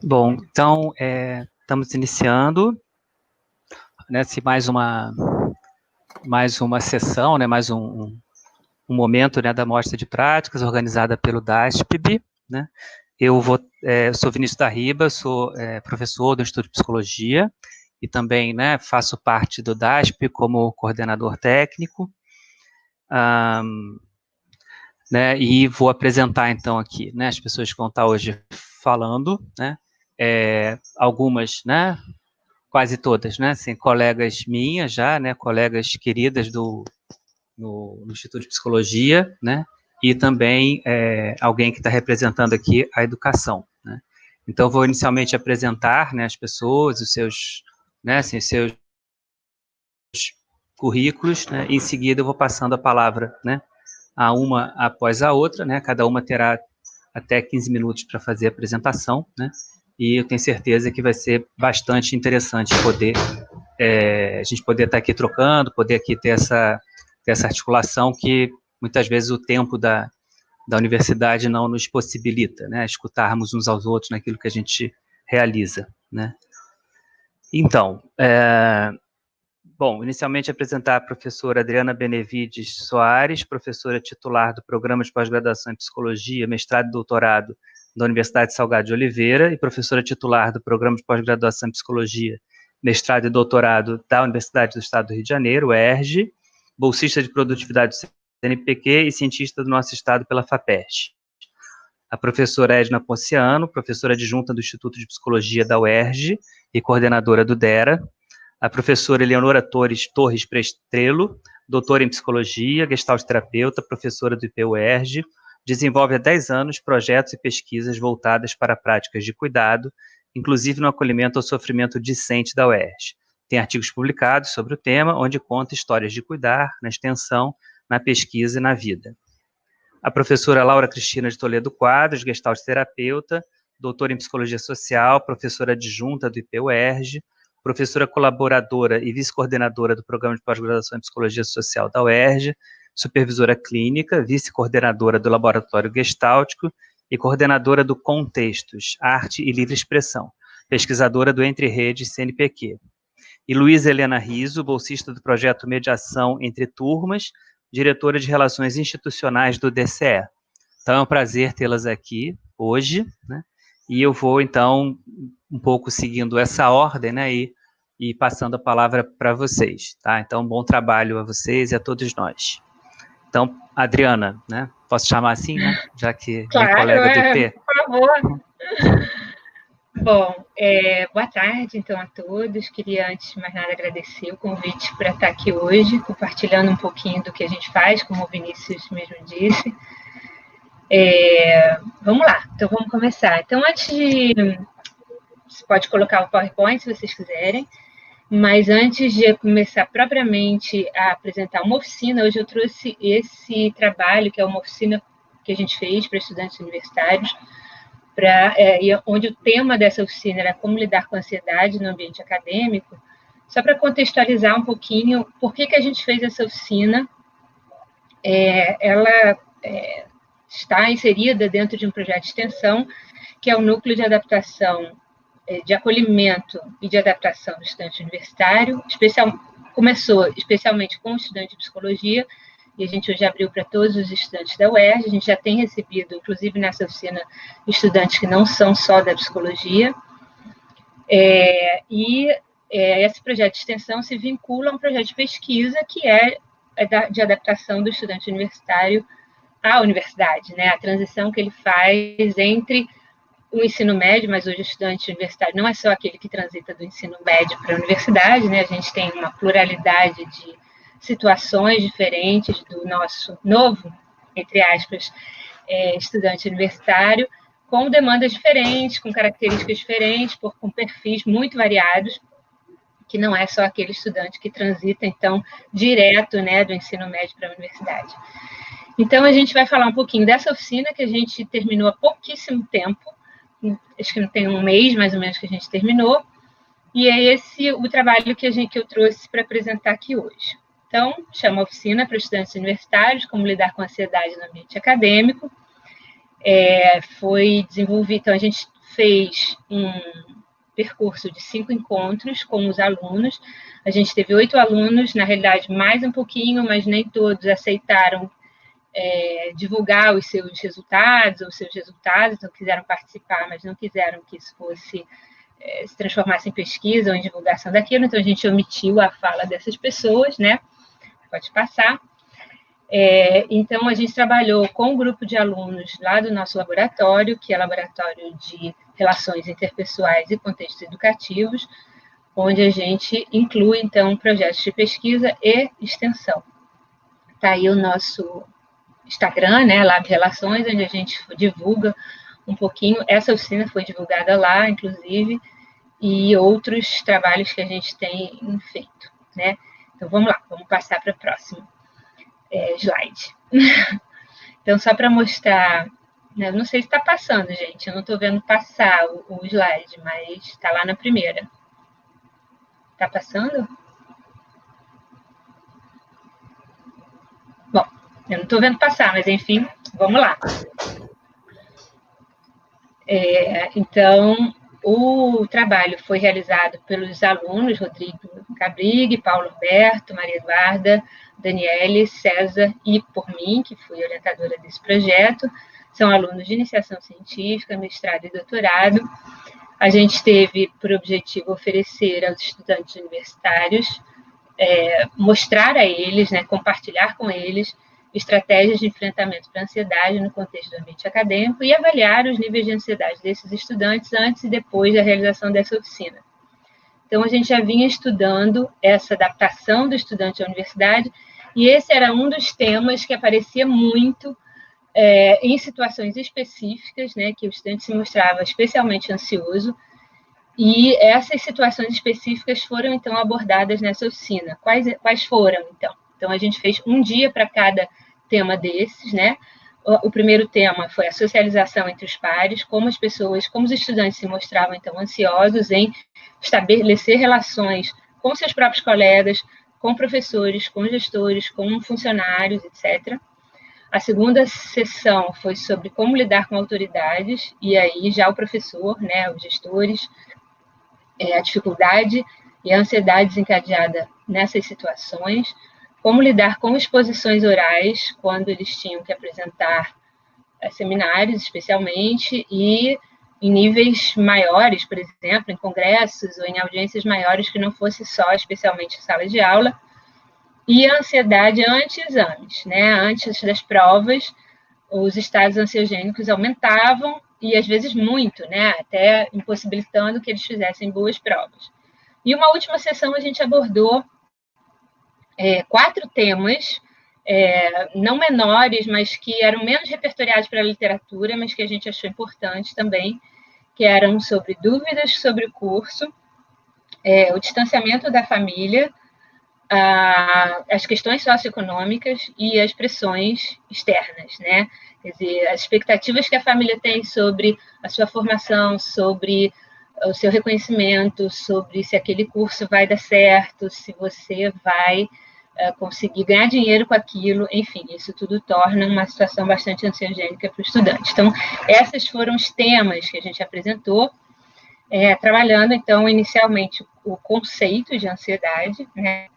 Bom, então, estamos iniciando, né, mais uma sessão, né, mais um momento, né, da mostra de práticas organizada pelo DASPB, né. Eu sou Vinícius da Riba, sou professor do Instituto de Psicologia e também, né, faço parte do DASP como coordenador técnico, né, e vou apresentar então aqui, né, as pessoas que vão estar hoje falando, né, algumas, né, quase todas, né, assim, colegas minhas já, né, colegas queridas no Instituto de Psicologia, né, e também alguém que está representando aqui a educação, né. Então, vou inicialmente apresentar, né, as pessoas, os seus, né, assim, seus currículos, né, e em seguida eu vou passando a palavra, né, a uma após a outra, né, cada uma terá até 15 minutos para fazer a apresentação, né, e eu tenho certeza que vai ser bastante interessante poder, a gente poder estar aqui trocando, poder aqui ter essa articulação que muitas vezes o tempo da universidade não nos possibilita, né, escutarmos uns aos outros naquilo que a gente realiza, né. Então, bom, inicialmente apresentar a professora Adriana Benevides Soares, professora titular do Programa de Pós-Graduação em Psicologia, mestrado e doutorado da Universidade Salgado de Oliveira e professora titular do Programa de Pós-Graduação em Psicologia, mestrado e doutorado da Universidade do Estado do Rio de Janeiro, UERJ, bolsista de produtividade do CNPq e cientista do nosso estado pela FAPERJ. A professora Edna Ponciano, professora adjunta do Instituto de Psicologia da UERJ e coordenadora do DERA, a professora Eleonora Torres Prestrelo, doutora em psicologia, gestalt terapeuta, professora do IPUERJ, desenvolve há 10 anos projetos e pesquisas voltadas para práticas de cuidado, inclusive no acolhimento ao sofrimento discente da UERJ. Tem artigos publicados sobre o tema, onde conta histórias de cuidar, na extensão, na pesquisa e na vida. A professora Laura Cristina de Toledo Quadros, gestalt terapeuta, doutora em psicologia social, professora adjunta do IPUERJ, professora colaboradora e vice-coordenadora do Programa de Pós-Graduação em Psicologia Social da UERJ, supervisora clínica, vice-coordenadora do Laboratório Gestáltico e coordenadora do Contextos, Arte e Livre Expressão, pesquisadora do Entre Redes CNPq. E Luísa Helena Riso, bolsista do projeto Mediação Entre Turmas, diretora de Relações Institucionais do DCE. Então, é um prazer tê-las aqui hoje, né? E eu vou, então, um pouco seguindo essa ordem, né, e passando a palavra para vocês, tá? Então, bom trabalho a vocês e a todos nós. Então, Adriana, né, posso chamar assim, né, já que claro, minha colega do IP? Por favor. Bom, boa tarde, então, a todos. Queria, antes de mais nada, agradecer o convite para estar aqui hoje, compartilhando um pouquinho do que a gente faz, como o Vinícius mesmo disse. Vamos lá, então vamos começar. Então, você pode colocar o PowerPoint se vocês quiserem, mas antes de começar propriamente a apresentar uma oficina, hoje eu trouxe esse trabalho, que é uma oficina que a gente fez para estudantes universitários, onde o tema dessa oficina era como lidar com a ansiedade no ambiente acadêmico, só para contextualizar um pouquinho por que a gente fez essa oficina. Ela está inserida dentro de um projeto de extensão, que é o Núcleo de Adaptação, de Acolhimento e de Adaptação do Estudante Universitário, começou especialmente com o estudante de psicologia, e a gente hoje abriu para todos os estudantes da UERJ. A gente já tem recebido, inclusive nessa oficina, estudantes que não são só da psicologia, esse projeto de extensão se vincula a um projeto de pesquisa que é de adaptação do estudante universitário à universidade, né? A transição que ele faz entre o ensino médio, mas hoje o estudante universitário não é só aquele que transita do ensino médio para a universidade, né? A gente tem uma pluralidade de situações diferentes do nosso novo, entre aspas, estudante universitário, com demandas diferentes, com características diferentes, com perfis muito variados, que não é só aquele estudante que transita, então, direto, né, do ensino médio para a universidade. Então, a gente vai falar um pouquinho dessa oficina, que a gente terminou há pouquíssimo tempo, acho que não tem um mês, mais ou menos, que a gente terminou, e é esse o trabalho que eu trouxe para apresentar aqui hoje. Então, chama oficina para estudantes universitários, como lidar com a ansiedade no ambiente acadêmico. Foi desenvolvido, então a gente fez um percurso de 5 encontros com os alunos. A gente teve 8 alunos, na realidade mais um pouquinho, mas nem todos aceitaram divulgar os seus resultados, então quiseram participar, mas não quiseram que isso fosse se transformasse em pesquisa ou em divulgação daquilo, então a gente omitiu a fala dessas pessoas, né? Pode passar. Então, a gente trabalhou com um grupo de alunos lá do nosso laboratório, que é Laboratório de Relações Interpessoais e Contextos Educativos, onde a gente inclui, então, projetos de pesquisa e extensão. Está aí o nosso Instagram, né, Lab Relações, onde a gente divulga um pouquinho. Essa oficina foi divulgada lá, inclusive, e outros trabalhos que a gente tem feito, né? Então, vamos lá, vamos passar para a próxima slide. Então, só para mostrar, né, não sei se está passando, gente, eu não estou vendo passar o slide, mas está lá na primeira. Está passando? Bom, eu não estou vendo passar, mas enfim, vamos lá. Então, o trabalho foi realizado pelos alunos Rodrigo Cabrig, Paulo Alberto, Maria Eduarda, Daniele, César e por mim, que fui orientadora desse projeto. São alunos de iniciação científica, mestrado e doutorado. A gente teve por objetivo oferecer aos estudantes universitários, mostrar a eles, né, compartilhar com eles estratégias de enfrentamento para a ansiedade no contexto do ambiente acadêmico e avaliar os níveis de ansiedade desses estudantes antes e depois da realização dessa oficina. Então, a gente já vinha estudando essa adaptação do estudante à universidade e esse era um dos temas que aparecia muito em situações específicas, né, que o estudante se mostrava especialmente ansioso, e essas situações específicas foram, então, abordadas nessa oficina. Quais foram, então? Então, a gente fez um dia para cada tema desses, né? O primeiro tema foi a socialização entre os pares, como os estudantes se mostravam, então, ansiosos em estabelecer relações com seus próprios colegas, com professores, com gestores, com funcionários, etc. A segunda sessão foi sobre como lidar com autoridades, e aí já o professor, né, os gestores, a dificuldade e a ansiedade desencadeada nessas situações, como lidar com exposições orais, quando eles tinham que apresentar seminários, especialmente, e em níveis maiores, por exemplo, em congressos ou em audiências maiores que não fosse só, especialmente, sala de aula, e a ansiedade anti-exames, né? Antes das provas, os estados ansiogênicos aumentavam, e às vezes muito, né? Até impossibilitando que eles fizessem boas provas. E uma última sessão a gente abordou 4 temas, não menores, mas que eram menos repertoriados para a literatura, mas que a gente achou importante também, que eram sobre dúvidas sobre o curso, o distanciamento da família, as questões socioeconômicas e as pressões externas, né? Quer dizer, as expectativas que a família tem sobre a sua formação, sobre o seu reconhecimento, sobre se aquele curso vai dar certo, se você vai conseguir ganhar dinheiro com aquilo, enfim, isso tudo torna uma situação bastante ansiogênica para o estudante. Então, esses foram os temas que a gente apresentou, trabalhando, então, inicialmente, o conceito de ansiedade, né?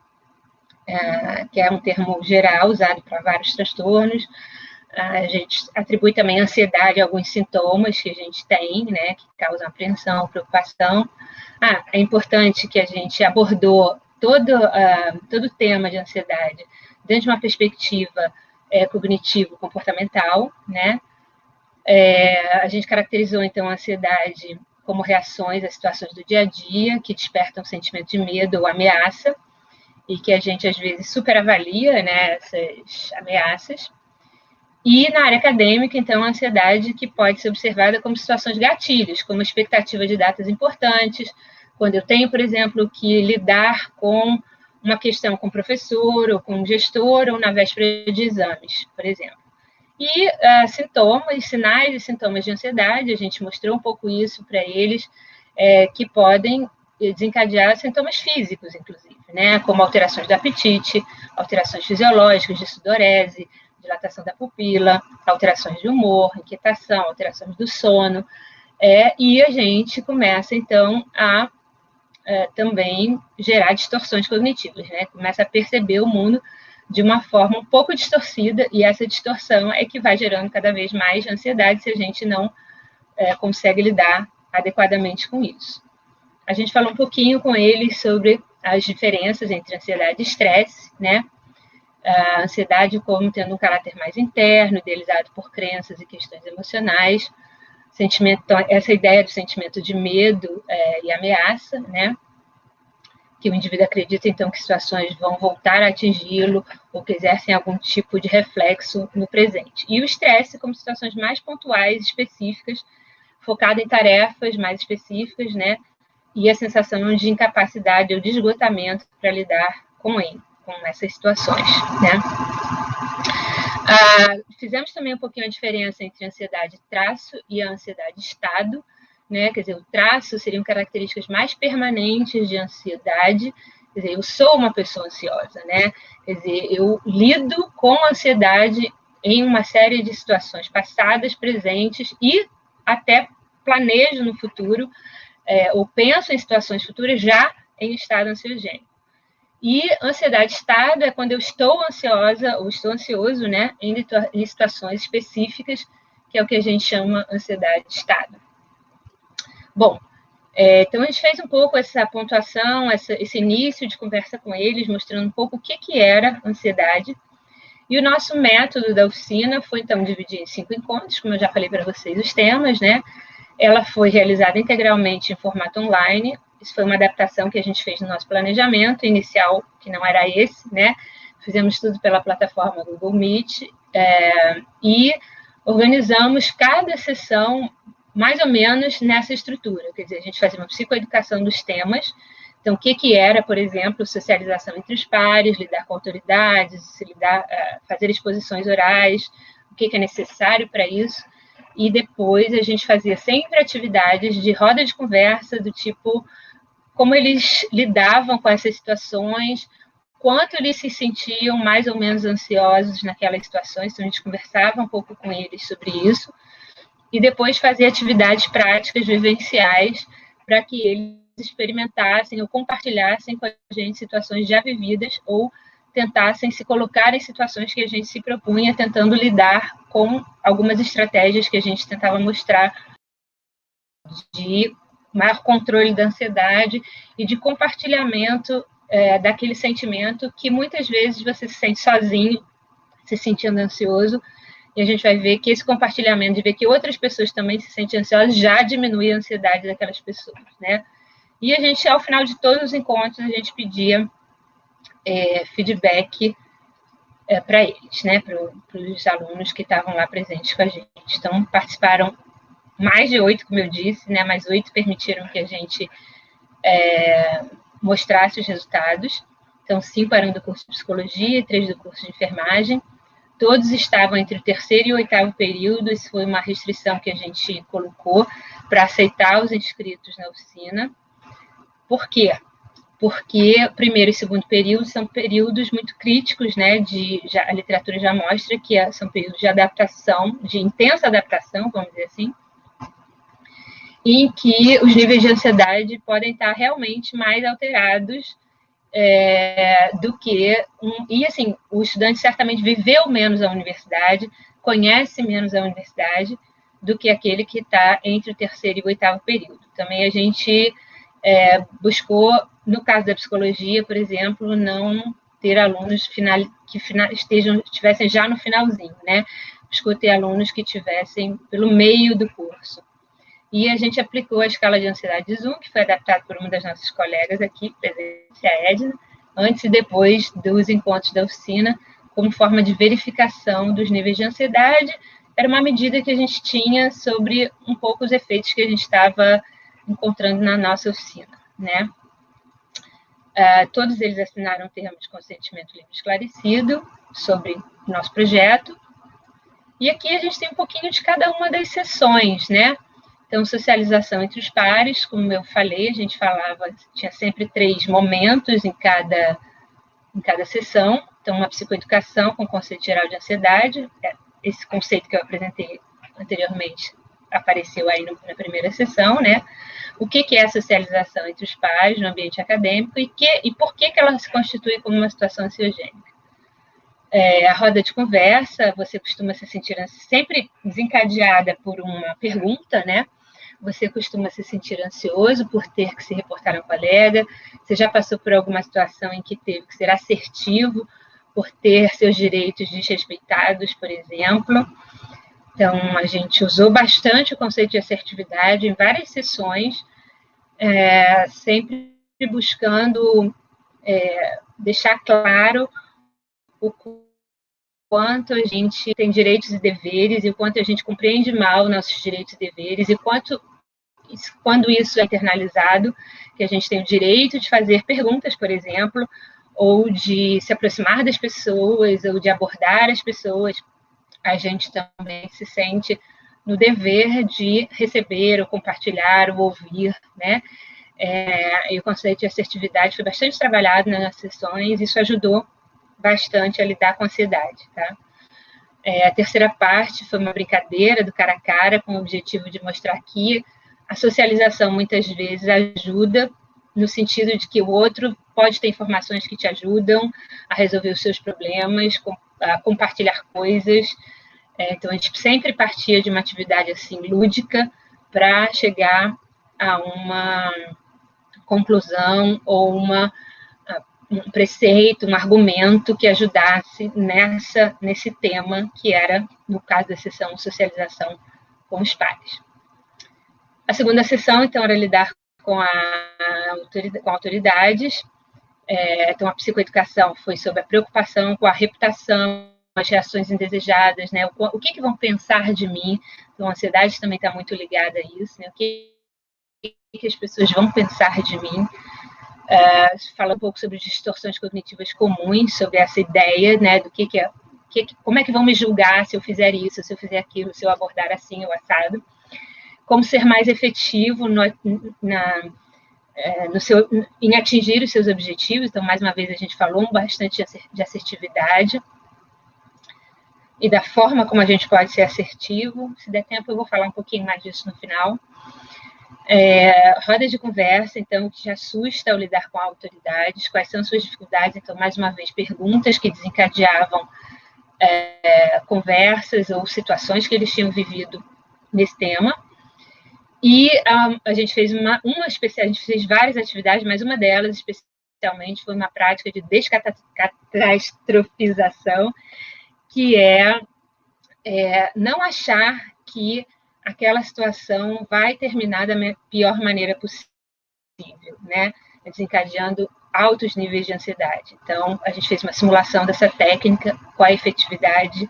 Que é um termo geral usado para vários transtornos. A gente atribui também ansiedade a alguns sintomas que a gente tem, né, que causam apreensão, preocupação. É importante que a gente abordou todo o tema de ansiedade dentro de uma perspectiva cognitivo-comportamental, né? A gente caracterizou, então, a ansiedade como reações a situações do dia a dia que despertam sentimento de medo ou ameaça, e que a gente, às vezes, superavalia, né, essas ameaças. E na área acadêmica, então, a ansiedade que pode ser observada como situações gatilhos, como expectativa de datas importantes, quando eu tenho, por exemplo, que lidar com uma questão com o professor, ou com o gestor, ou na véspera de exames, por exemplo. E sintomas, sinais e sintomas de ansiedade, a gente mostrou um pouco isso para eles, que podem desencadear sintomas físicos, inclusive, né, como alterações do apetite, alterações fisiológicas de sudorese, dilatação da pupila, alterações de humor, inquietação, alterações do sono, e a gente começa, então, a também gerar distorções cognitivas, né? Começa a perceber o mundo de uma forma um pouco distorcida, e essa distorção é que vai gerando cada vez mais ansiedade se a gente não consegue lidar adequadamente com isso. A gente falou um pouquinho com eles sobre as diferenças entre ansiedade e estresse, né? A ansiedade como tendo um caráter mais interno, idealizado por crenças e questões emocionais, essa ideia do sentimento de medo e ameaça, né? Que o indivíduo acredita, então, que situações vão voltar a atingi-lo ou que exercem algum tipo de reflexo no presente. E o estresse como situações mais pontuais, específicas, focada em tarefas mais específicas, né? E a sensação de incapacidade ou de esgotamento para lidar com essas situações, né? Fizemos também um pouquinho a diferença entre a ansiedade traço e a ansiedade estado, né? Quer dizer, o traço seriam características mais permanentes de ansiedade. Quer dizer, eu sou uma pessoa ansiosa, né? Quer dizer, eu lido com a ansiedade em uma série de situações passadas, presentes e até planejo no futuro, ou penso em situações futuras já em estado ansiogênico. E ansiedade estado é quando eu estou ansiosa ou estou ansioso, né, em situações específicas, que é o que a gente chama ansiedade estado. Bom, então a gente fez um pouco essa pontuação, esse início de conversa com eles, mostrando um pouco o que era ansiedade. E o nosso método da oficina foi, então, dividir em 5 encontros, como eu já falei para vocês, os temas, né? Ela foi realizada integralmente em formato online. Isso foi uma adaptação que a gente fez no nosso planejamento inicial, que não era esse, né? Fizemos tudo pela plataforma Google Meet e organizamos cada sessão mais ou menos nessa estrutura. Quer dizer, a gente fazia uma psicoeducação dos temas. Então, o que era, por exemplo, socialização entre os pares, lidar com autoridades, fazer exposições orais, o que é necessário para isso. E depois a gente fazia sempre atividades de roda de conversa, do tipo como eles lidavam com essas situações, quanto eles se sentiam mais ou menos ansiosos naquelas situações. Então, a gente conversava um pouco com eles sobre isso. E depois fazia atividades práticas, vivenciais, para que eles experimentassem ou compartilhassem com a gente situações já vividas ou tentassem se colocar em situações que a gente se propunha, tentando lidar com algumas estratégias que a gente tentava mostrar de maior controle da ansiedade e de compartilhamento daquele sentimento que muitas vezes você se sente sozinho, se sentindo ansioso, e a gente vai ver que esse compartilhamento, de ver que outras pessoas também se sentem ansiosas, já diminui a ansiedade daquelas pessoas, né? E a gente, ao final de todos os encontros, a gente pedia feedback para eles, né? Para os alunos que estavam lá presentes com a gente. Então, participaram mais de 8, como eu disse, né? Mais 8 permitiram que a gente mostrasse os resultados. Então, 5 eram do curso de psicologia e 3 do curso de enfermagem. Todos estavam entre o 3º e o 8º período. Isso foi uma restrição que a gente colocou para aceitar os inscritos na oficina. Por quê? Porque o 1º e 2º período são períodos muito críticos, né? A literatura já mostra que são períodos de adaptação, de intensa adaptação, vamos dizer assim, em que os níveis de ansiedade podem estar realmente mais alterados do que... E, assim, o estudante certamente viveu menos a universidade, conhece menos a universidade do que aquele que está entre o 3º e o 8º período. Também a gente buscou, no caso da psicologia, por exemplo, não ter alunos que estivessem já no finalzinho, né? Buscou ter alunos que estivessem pelo meio do curso. E a gente aplicou a escala de ansiedade de Zoom, que foi adaptada por uma das nossas colegas aqui, presente, a Edna, antes e depois dos encontros da oficina, como forma de verificação dos níveis de ansiedade. Era uma medida que a gente tinha sobre um pouco os efeitos que a gente estava encontrando na nossa oficina, né? Todos eles assinaram um termo de consentimento livre e esclarecido sobre o nosso projeto. E aqui a gente tem um pouquinho de cada uma das sessões, né? Então, socialização entre os pares, como eu falei, a gente tinha sempre 3 momentos em cada sessão. Então, uma psicoeducação com conceito geral de ansiedade, esse conceito que eu apresentei anteriormente apareceu aí na primeira sessão, né? O que é a socialização entre os pares no ambiente acadêmico e por que ela se constitui como uma situação ansiogênica. A roda de conversa, você costuma se sentir sempre desencadeada por uma pergunta, né? Você costuma se sentir ansioso por ter que se reportar a um colega, você já passou por alguma situação em que teve que ser assertivo por ter seus direitos desrespeitados, por exemplo. Então, a gente usou bastante o conceito de assertividade em várias sessões, sempre buscando deixar claro o quanto a gente tem direitos e deveres e o quanto a gente compreende mal nossos direitos e deveres e quando isso é internalizado, que a gente tem o direito de fazer perguntas, por exemplo, ou de se aproximar das pessoas, ou de abordar as pessoas, a gente também se sente no dever de receber, ou compartilhar, ou ouvir, né? E o conceito de assertividade foi bastante trabalhado nas sessões, isso ajudou bastante a lidar com a ansiedade, tá? A terceira parte foi uma brincadeira do cara a cara, com o objetivo de mostrar que a socialização muitas vezes ajuda no sentido de que o outro pode ter informações que te ajudam a resolver os seus problemas, a compartilhar coisas. Então, a gente sempre partia de uma atividade assim lúdica para chegar a uma conclusão ou um preceito, um argumento que ajudasse nesse tema que era, no caso da sessão, socialização com os pares. A segunda sessão, então, era lidar com autoridades. Então, a psicoeducação foi sobre a preocupação com a reputação, as reações indesejadas, né? O que vão pensar de mim? Então, a ansiedade também está muito ligada a isso, né? O que as pessoas vão pensar de mim? Fala um pouco sobre distorções cognitivas comuns, sobre essa ideia, né? Do como é que vão me julgar se eu fizer isso, se eu fizer aquilo, se eu abordar assim ou assado. Como ser mais efetivo em atingir os seus objetivos. Então, mais uma vez, a gente falou bastante de assertividade e da forma como a gente pode ser assertivo. Se der tempo, eu vou falar um pouquinho mais disso no final. Rodas de conversa, então, que te assusta ao lidar com autoridades. Quais são suas dificuldades? Então, mais uma vez, perguntas que desencadeavam conversas ou situações que eles tinham vivido nesse tema. E a gente fez a gente fez várias atividades, mas uma delas, especialmente, foi uma prática de descatastrofização, que não achar que aquela situação vai terminar da pior maneira possível, né? Desencadeando altos níveis de ansiedade. Então, a gente fez uma simulação dessa técnica com a efetividade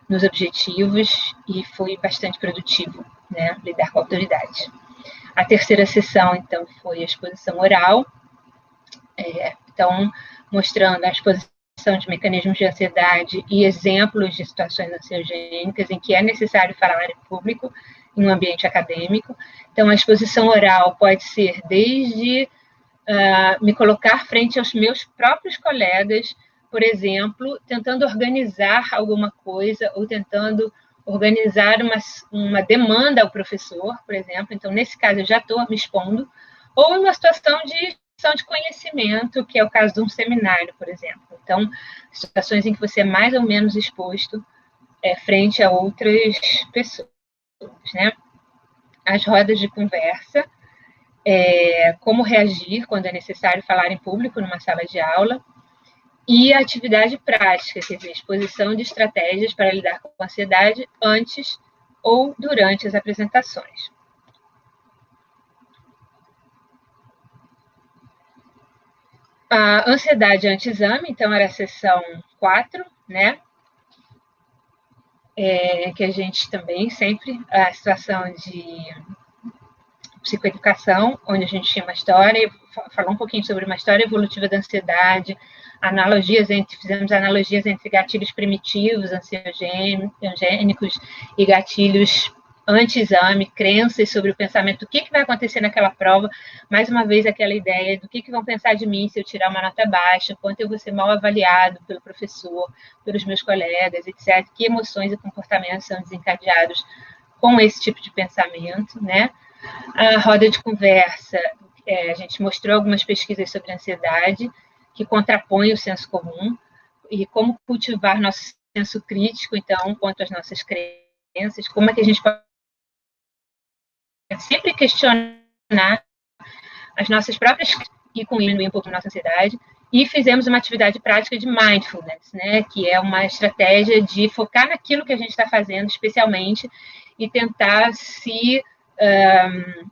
nos objetivos e foi bastante produtivo, né, lidar com a autoridade. A terceira sessão, então, foi a exposição oral, então, mostrando a exposição de mecanismos de ansiedade e exemplos de situações ansiogênicas em que é necessário falar em público em um ambiente acadêmico. Então, a exposição oral pode ser desde me colocar frente aos meus próprios colegas, por exemplo, tentando organizar alguma coisa ou tentando organizar uma demanda ao professor, por exemplo. Então, nesse caso, eu já estou me expondo. Ou uma situação de conhecimento, que é o caso de um seminário, por exemplo. Então, situações em que você é mais ou menos exposto frente a outras pessoas, né? As rodas de conversa, como reagir quando é necessário falar em público numa sala de aula, e a atividade prática, quer dizer, exposição de estratégias para lidar com a ansiedade antes ou durante as apresentações. A ansiedade anti-exame, então, era a sessão 4, né? Que a gente também sempre, a situação de psicoeducação, onde a gente tinha uma história, falou um pouquinho sobre uma história evolutiva da ansiedade, fizemos analogias entre gatilhos primitivos, ansiogênicos, e gatilhos anti-exame, crenças sobre o pensamento do que vai acontecer naquela prova, mais uma vez aquela ideia do que vão pensar de mim se eu tirar uma nota baixa, quanto eu vou ser mal avaliado pelo professor, pelos meus colegas, etc. Que emoções e comportamentos são desencadeados com esse tipo de pensamento, né? A roda de conversa, a gente mostrou algumas pesquisas sobre ansiedade que contrapõem o senso comum e como cultivar nosso senso crítico, então, quanto às nossas crenças, como é que a gente pode sempre questionar as nossas próprias e com diminuir um pouco a nossa ansiedade. E fizemos uma atividade prática de mindfulness, né, que é uma estratégia de focar naquilo que a gente está fazendo, especialmente, e tentar se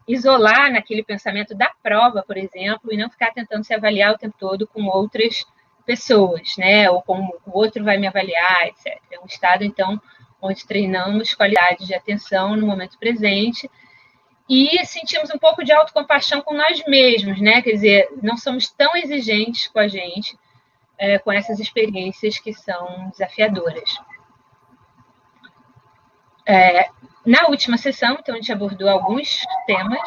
isolar naquele pensamento da prova, por exemplo, e não ficar tentando se avaliar o tempo todo com outras pessoas, né, ou como o outro vai me avaliar, etc. É um estado, então, onde treinamos qualidade de atenção no momento presente e sentimos um pouco de autocompaixão com nós mesmos, né? Quer dizer, não somos tão exigentes com a gente, com essas experiências que são desafiadoras. Na última sessão, então, a gente abordou alguns temas,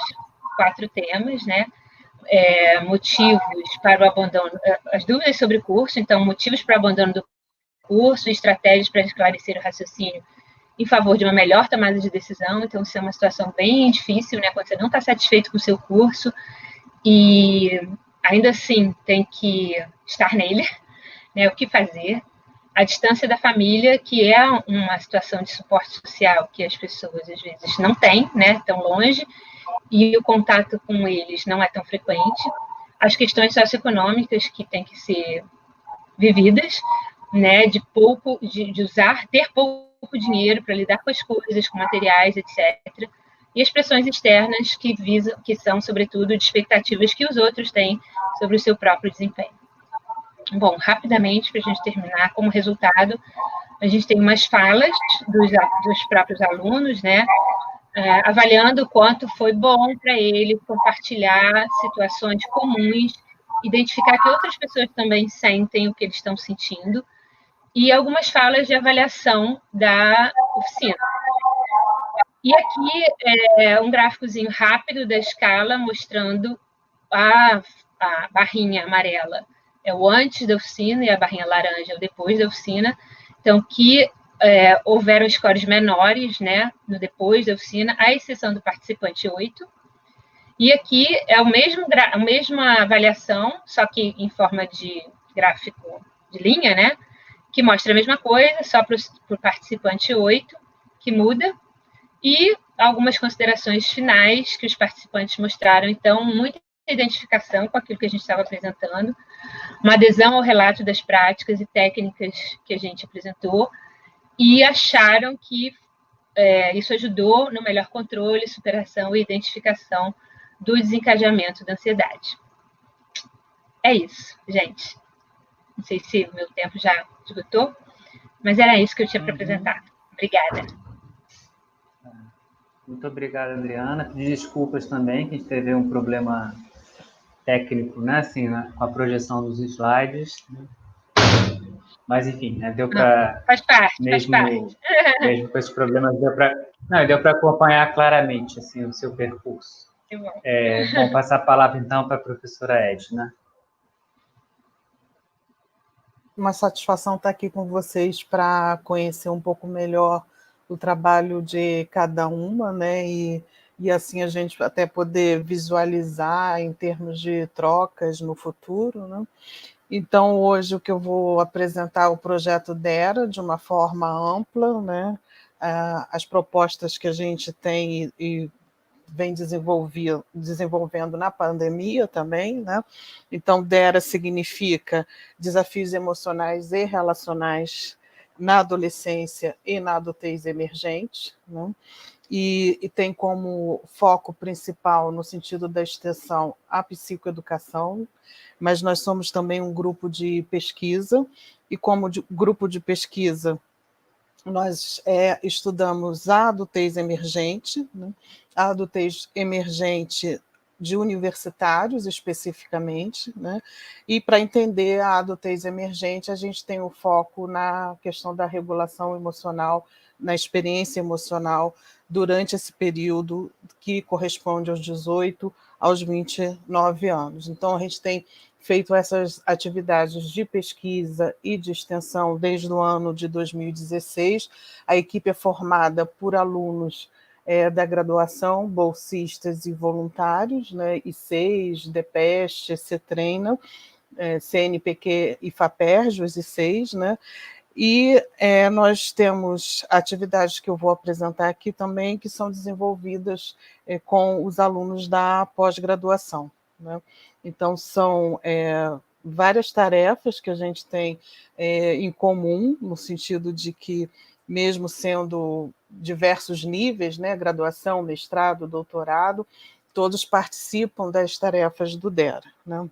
4 temas, né? Motivos para o abandono, as dúvidas sobre o curso, então, motivos para o abandono do curso, estratégias para esclarecer o raciocínio em favor de uma melhor tomada de decisão. Então, isso é uma situação bem difícil, né? Quando você não está satisfeito com o seu curso e ainda assim tem que estar nele, né? O que fazer? A distância da família, que é uma situação de suporte social que as pessoas às vezes não têm, né? Tão longe, e o contato com eles não é tão frequente. As questões socioeconômicas que têm que ser vividas, né? De ter pouco dinheiro para lidar com as coisas, com materiais, etc. E as pressões externas que são, sobretudo, de expectativas que os outros têm sobre o seu próprio desempenho. Bom, rapidamente, para a gente terminar, como resultado, a gente tem umas falas dos próprios alunos, né, avaliando o quanto foi bom para eles compartilhar situações comuns, identificar que outras pessoas também sentem o que eles estão sentindo, e algumas falas de avaliação da oficina. E aqui um gráficozinho rápido da escala mostrando a barrinha amarela é o antes da oficina e a barrinha laranja é o depois da oficina. Então, que houveram scores menores, né, no depois da oficina, à exceção do participante 8. E aqui é a mesma avaliação, só que em forma de gráfico de linha, né, que mostra a mesma coisa, só para o participante 8, que muda, e algumas considerações finais que os participantes mostraram. Então, muita identificação com aquilo que a gente estava apresentando, uma adesão ao relato das práticas e técnicas que a gente apresentou, e acharam que isso ajudou no melhor controle, superação e identificação do desencadeamento da ansiedade. É isso, gente. Não sei se o meu tempo já esgotou, mas era isso que eu tinha para apresentar. Obrigada. Muito obrigado, Adriana. Pedir desculpas também, que a gente teve um problema técnico, né, assim, com a projeção dos slides. Mas, enfim, né, deu para... Faz parte. Mesmo com esses problemas, deu para acompanhar claramente, assim, o seu percurso. Que bom. Vamos passar a palavra, então, para a professora Edna. Uma satisfação estar aqui com vocês para conhecer um pouco melhor o trabalho de cada uma, né? E assim a gente até poder visualizar em termos de trocas no futuro, né? Então, hoje o que eu vou apresentar é o projeto DERA de uma forma ampla, né? As propostas que a gente tem e vem desenvolvendo na pandemia também, né? Então, DERA significa desafios emocionais e relacionais na adolescência e na adultez emergente, né? E tem como foco principal, no sentido da extensão, a psicoeducação, mas nós somos também um grupo de pesquisa, e como grupo de pesquisa, nós estudamos a adultez emergente, né? A adultez emergente de universitários especificamente, né? E para entender a adultez emergente, a gente tem o foco na questão da regulação emocional, na experiência emocional durante esse período que corresponde aos 18 aos 29 anos. Então, a gente tem feito essas atividades de pesquisa e de extensão desde o ano de 2016. A equipe é formada por alunos da graduação, bolsistas e voluntários, né, ICES, DPEST, CETREINA, CNPq e FAPERJ, os ICES, né, e nós temos atividades que eu vou apresentar aqui também, que são desenvolvidas com os alunos da pós-graduação, né. Então, são várias tarefas que a gente tem em comum, no sentido de que, mesmo sendo diversos níveis, né, graduação, mestrado, doutorado, todos participam das tarefas do DERA, né?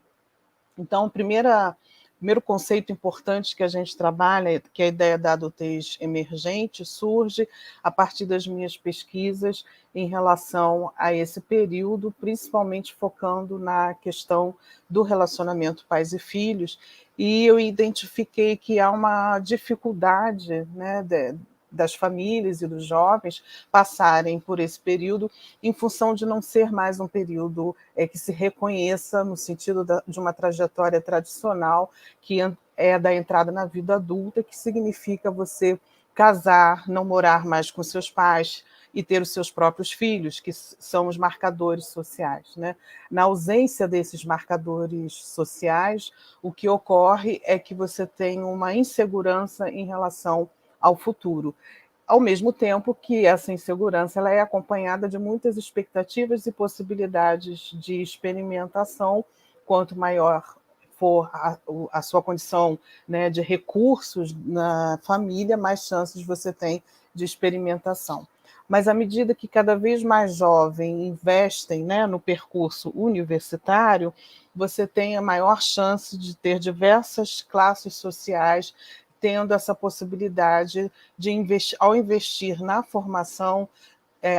Então, o primeiro conceito importante que a gente trabalha, que é a ideia da adultez emergente, surge a partir das minhas pesquisas em relação a esse período, principalmente focando na questão do relacionamento pais e filhos, e eu identifiquei que há uma dificuldade, né, das famílias e dos jovens passarem por esse período em função de não ser mais um período que se reconheça no sentido de uma trajetória tradicional, que é da entrada na vida adulta, que significa você casar, não morar mais com seus pais e ter os seus próprios filhos, que são os marcadores sociais, né? Na ausência desses marcadores sociais, o que ocorre é que você tem uma insegurança em relação ao futuro, ao mesmo tempo que essa insegurança ela é acompanhada de muitas expectativas e possibilidades de experimentação. Quanto maior for a sua condição, né, de recursos na família, mais chances você tem de experimentação. Mas à medida que cada vez mais jovens investem, né, no percurso universitário, você tem a maior chance de ter diversas classes sociais tendo essa possibilidade de, ao investir na formação,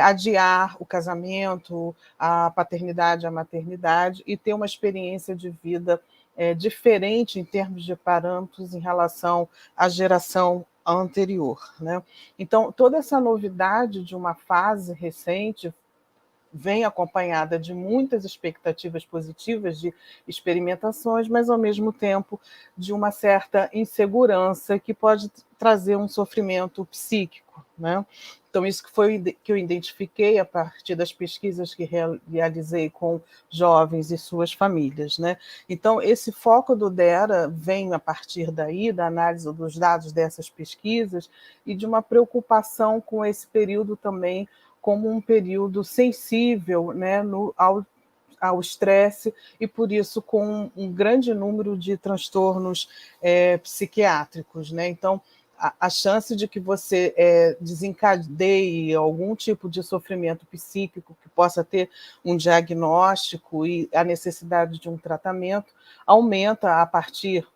adiar o casamento, a paternidade, a maternidade, e ter uma experiência de vida diferente em termos de parâmetros em relação à geração anterior, né? Então, toda essa novidade de uma fase recente vem acompanhada de muitas expectativas positivas de experimentações, mas, ao mesmo tempo, de uma certa insegurança que pode trazer um sofrimento psíquico, né? Então, isso que foi que eu identifiquei a partir das pesquisas que realizei com jovens e suas famílias, né? Então, esse foco do DERA vem a partir daí, da análise dos dados dessas pesquisas e de uma preocupação com esse período também como um período sensível, né, ao estresse, e por isso com um grande número de transtornos psiquiátricos, né? Então, a chance de que você desencadeie algum tipo de sofrimento psíquico que possa ter um diagnóstico e a necessidade de um tratamento aumenta a partir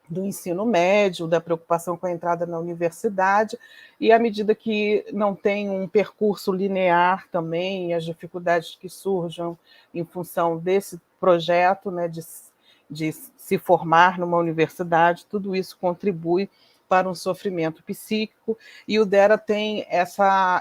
do ensino médio, da preocupação com a entrada na universidade, e à medida que não tem um percurso linear também, e as dificuldades que surjam em função desse projeto, né, de se formar numa universidade, tudo isso contribui para um sofrimento psíquico, e o DERA tem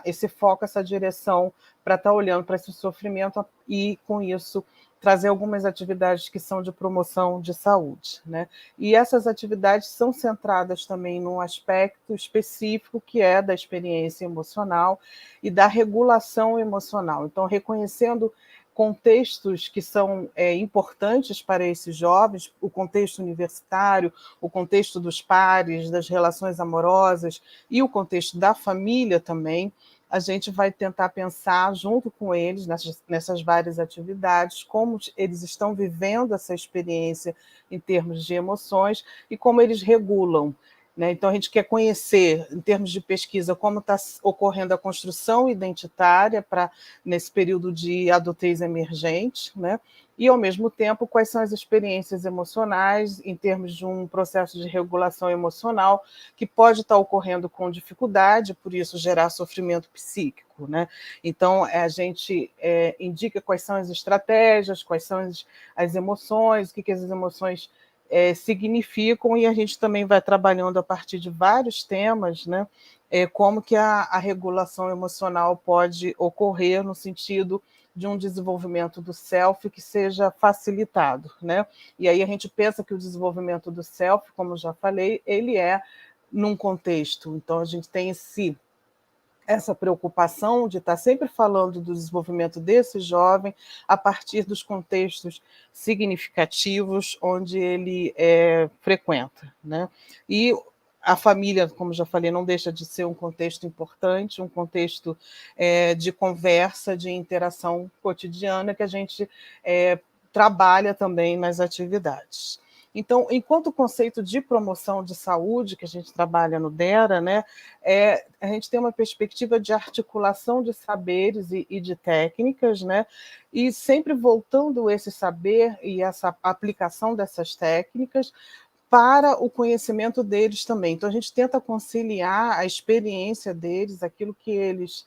esse foco, essa direção para estar olhando para esse sofrimento e, com isso, trazer algumas atividades que são de promoção de saúde, né? E essas atividades são centradas também num aspecto específico que é da experiência emocional e da regulação emocional. Então, reconhecendo contextos que são importantes para esses jovens, o contexto universitário, o contexto dos pares, das relações amorosas e o contexto da família também, a gente vai tentar pensar junto com eles, nessas várias atividades, como eles estão vivendo essa experiência em termos de emoções e como eles regulam né? Então, a gente quer conhecer, em termos de pesquisa, como está ocorrendo a construção identitária nesse período de adultez emergente, né? E, ao mesmo tempo, quais são as experiências emocionais em termos de um processo de regulação emocional que pode estar ocorrendo com dificuldade, por isso gerar sofrimento psíquico, né? Então, a gente indica quais são as estratégias, quais são as emoções, o que as emoções significam, e a gente também vai trabalhando a partir de vários temas, né? Como que a regulação emocional pode ocorrer no sentido de um desenvolvimento do self que seja facilitado, né? E aí a gente pensa que o desenvolvimento do self, como já falei, ele é num contexto. Então, a gente tem essa preocupação de estar sempre falando do desenvolvimento desse jovem a partir dos contextos significativos onde ele frequenta, né? E a família, como já falei, não deixa de ser um contexto importante, um contexto de conversa, de interação cotidiana que a gente trabalha também nas atividades. Então, enquanto conceito de promoção de saúde, que a gente trabalha no DERA, né, a gente tem uma perspectiva de articulação de saberes e de técnicas, né, e sempre voltando esse saber e essa aplicação dessas técnicas para o conhecimento deles também. Então, a gente tenta conciliar a experiência deles, aquilo que eles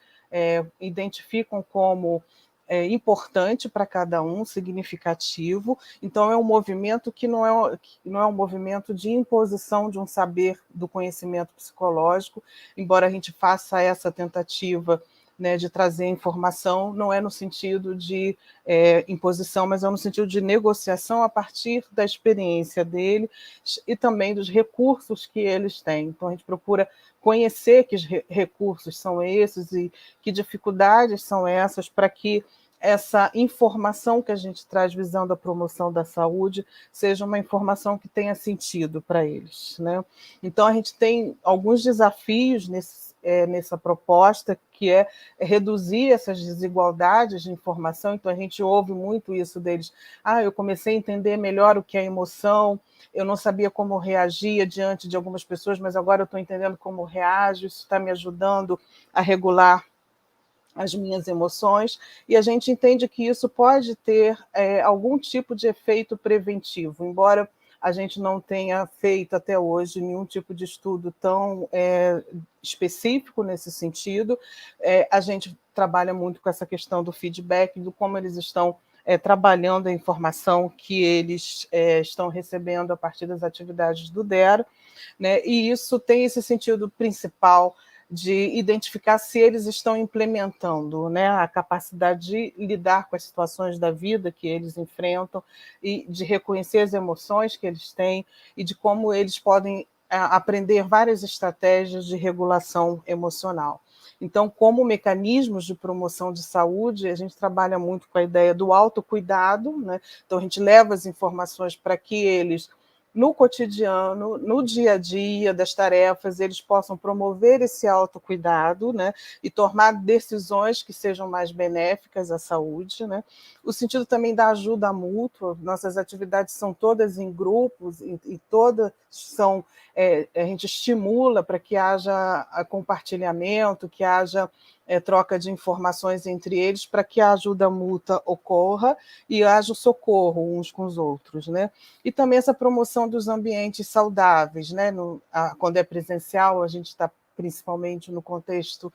identificam como importante para cada um, significativo. Então, é um movimento que não é um movimento de imposição de um saber do conhecimento psicológico, embora a gente faça essa tentativa, né, de trazer informação, não é no sentido de imposição, mas é no sentido de negociação a partir da experiência dele e também dos recursos que eles têm. Então, a gente procura conhecer que recursos são esses e que dificuldades são essas para que essa informação que a gente traz visando a promoção da saúde seja uma informação que tenha sentido para eles, né? Então, a gente tem alguns desafios nessa proposta, que é reduzir essas desigualdades de informação. Então, a gente ouve muito isso deles. Eu comecei a entender melhor o que é emoção, eu não sabia como reagir diante de algumas pessoas, mas agora eu estou entendendo como reajo, isso está me ajudando a regular as minhas emoções, e a gente entende que isso pode ter algum tipo de efeito preventivo, embora a gente não tenha feito até hoje nenhum tipo de estudo tão específico nesse sentido. A gente trabalha muito com essa questão do feedback, do como eles estão trabalhando a informação que eles estão recebendo a partir das atividades do DERA, né? E isso tem esse sentido principal de identificar se eles estão implementando, né, a capacidade de lidar com as situações da vida que eles enfrentam e de reconhecer as emoções que eles têm e de como eles podem aprender várias estratégias de regulação emocional. Então, como mecanismos de promoção de saúde, a gente trabalha muito com a ideia do autocuidado, né? Então, a gente leva as informações para que eles, no cotidiano, no dia a dia das tarefas, eles possam promover esse autocuidado, né, e tomar decisões que sejam mais benéficas à saúde, né. O sentido também da ajuda mútua, nossas atividades são todas em grupos e todas são, a gente estimula para que haja compartilhamento, que haja troca de informações entre eles, para que a ajuda mútua ocorra e haja o socorro uns com os outros, né. E também essa promoção dos ambientes saudáveis, né? Quando é presencial, a gente está principalmente no contexto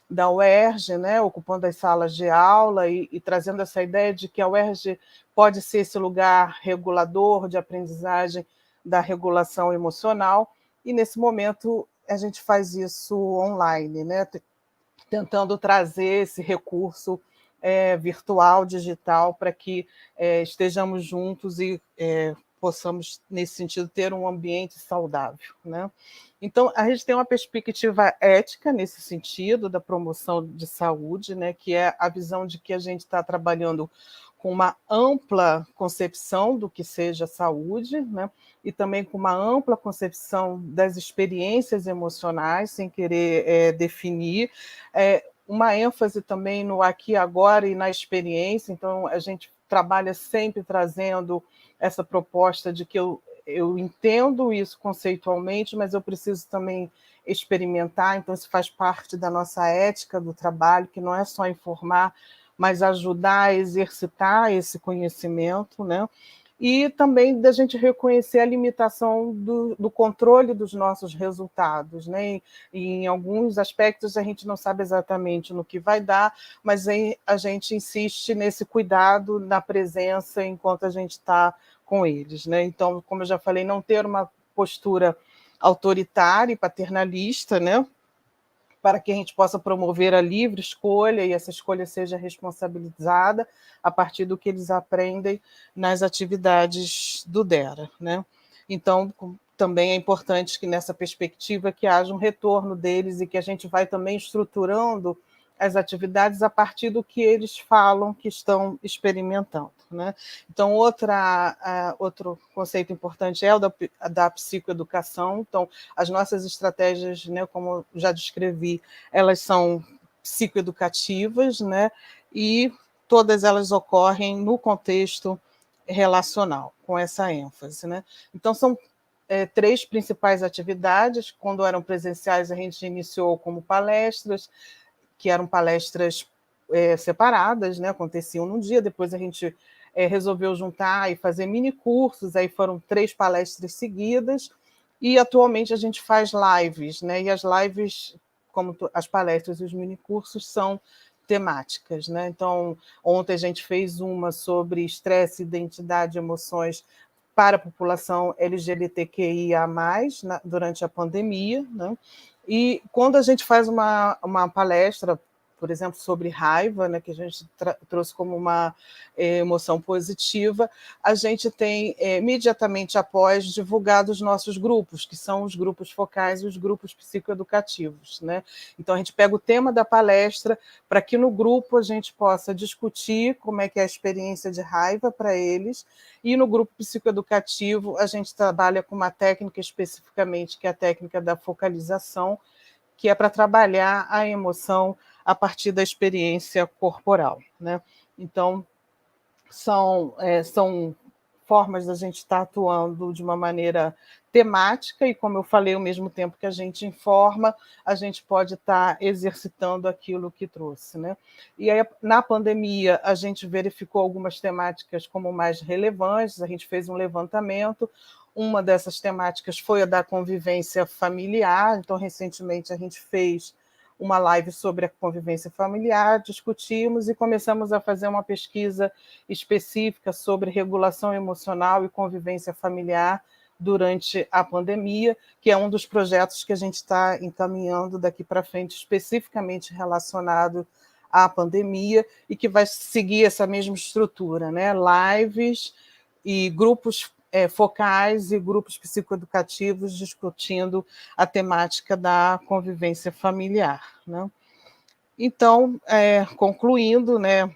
da UERJ, né? Ocupando as salas de aula e trazendo essa ideia de que a UERJ pode ser esse lugar regulador de aprendizagem da regulação emocional, e nesse momento a gente faz isso online, né? Tentando trazer esse recurso virtual, digital, para que estejamos juntos e possamos, nesse sentido, ter um ambiente saudável, né? Então, a gente tem uma perspectiva ética nesse sentido, da promoção de saúde, né, que é a visão de que a gente está trabalhando com uma ampla concepção do que seja saúde, né, e também com uma ampla concepção das experiências emocionais, sem querer definir, uma ênfase também no aqui e agora e na experiência. Então, a gente trabalha sempre trazendo essa proposta de que eu entendo isso conceitualmente, mas eu preciso também experimentar, então isso faz parte da nossa ética do trabalho, que não é só informar, mas ajudar a exercitar esse conhecimento, né? E também da gente reconhecer a limitação do controle dos nossos resultados, né? E em alguns aspectos a gente não sabe exatamente no que vai dar, mas a gente insiste nesse cuidado, na presença, enquanto a gente está com eles, né? Então, como eu já falei, não ter uma postura autoritária e paternalista, né? Para que a gente possa promover a livre escolha e essa escolha seja responsabilizada a partir do que eles aprendem nas atividades do DERA, né? Então, também é importante que nessa perspectiva que haja um retorno deles e que a gente vai também estruturando as atividades a partir do que eles falam que estão experimentando, né? Então, outro conceito importante é o da psicoeducação. Então, as nossas estratégias, né, como já descrevi, elas são psicoeducativas, né, e todas elas ocorrem no contexto relacional, com essa ênfase, né? Então, são 3 principais atividades. Quando eram presenciais, a gente iniciou como palestras, que eram palestras separadas, né? Aconteciam num dia, depois a gente resolveu juntar e fazer mini cursos, aí foram 3 palestras seguidas, e atualmente a gente faz lives, né? E as lives, como as palestras e os mini cursos, são temáticas, né? Então, ontem a gente fez uma sobre estresse, identidade e emoções para a população LGBTQIA+, durante a pandemia, né? E quando a gente faz uma palestra, por exemplo, sobre raiva, né, que a gente trouxe como uma emoção positiva, a gente tem imediatamente após divulgado os nossos grupos, que são os grupos focais e os grupos psicoeducativos, né? Então a gente pega o tema da palestra para que no grupo a gente possa discutir como é que é a experiência de raiva para eles, e no grupo psicoeducativo a gente trabalha com uma técnica especificamente, que é a técnica da focalização, que é para trabalhar a emoção a partir da experiência corporal, né? Então, são formas da gente estar atuando de uma maneira temática e, como eu falei, ao mesmo tempo que a gente informa, a gente pode estar exercitando aquilo que trouxe, né? E aí, na pandemia, a gente verificou algumas temáticas como mais relevantes, a gente fez um levantamento. Uma dessas temáticas foi a da convivência familiar, então, recentemente, a gente fez uma live sobre a convivência familiar, discutimos e começamos a fazer uma pesquisa específica sobre regulação emocional e convivência familiar durante a pandemia, que é um dos projetos que a gente está encaminhando daqui para frente, especificamente relacionado à pandemia, e que vai seguir essa mesma estrutura, né? Lives e grupos focais e grupos psicoeducativos discutindo a temática da convivência familiar, né? Então, concluindo, né,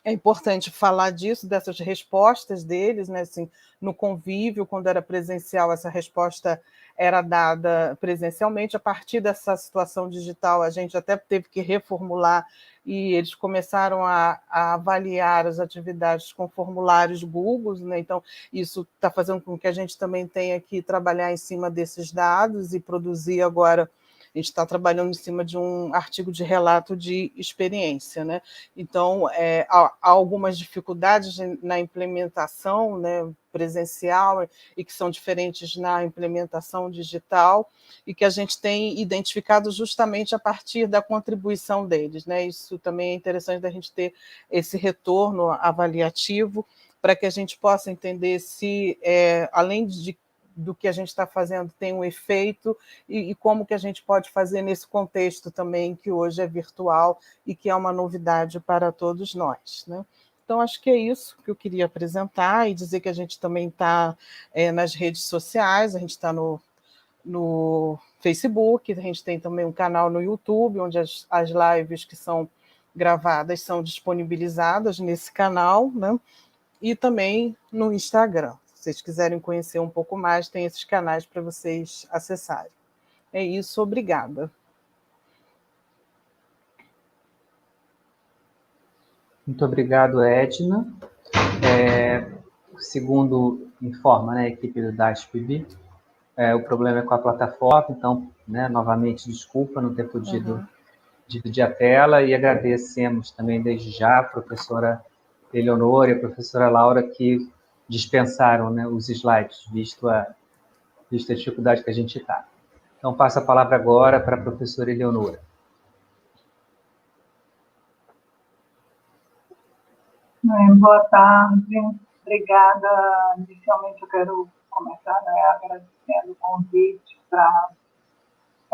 é importante falar disso, dessas respostas deles, né, assim, no convívio, quando era presencial, essa resposta era dada presencialmente. A partir dessa situação digital, a gente até teve que reformular, e eles começaram a avaliar as atividades com formulários Google, né? Então, isso está fazendo com que a gente também tenha que trabalhar em cima desses dados e produzir agora. A gente está trabalhando em cima de um artigo de relato de experiência, né? Então, há algumas dificuldades na implementação, né, presencial, e que são diferentes na implementação digital, e que a gente tem identificado justamente a partir da contribuição deles, né? Isso também é interessante da gente ter esse retorno avaliativo, para que a gente possa entender se, além do que a gente está fazendo, tem um efeito, e como que a gente pode fazer nesse contexto também, que hoje é virtual e que é uma novidade para todos nós, né? Então, acho que é isso que eu queria apresentar, e dizer que a gente também está nas redes sociais, a gente está no Facebook, a gente tem também um canal no YouTube, onde as lives que são gravadas são disponibilizadas nesse canal, né? E também no Instagram. Se vocês quiserem conhecer um pouco mais, tem esses canais para vocês acessarem. É isso, obrigada. Muito obrigado, Edna. Segundo informa, né, a equipe do DASPB. O problema é com a plataforma, então, né, novamente, desculpa não ter podido dividir a tela, e agradecemos também desde já a professora Eleonora e a professora Laura, que dispensaram, né, os slides, visto a dificuldade que a gente está. Então, passo a palavra agora para a professora Eleonora. Boa tarde, obrigada. Inicialmente eu quero começar, né, agradecendo o convite para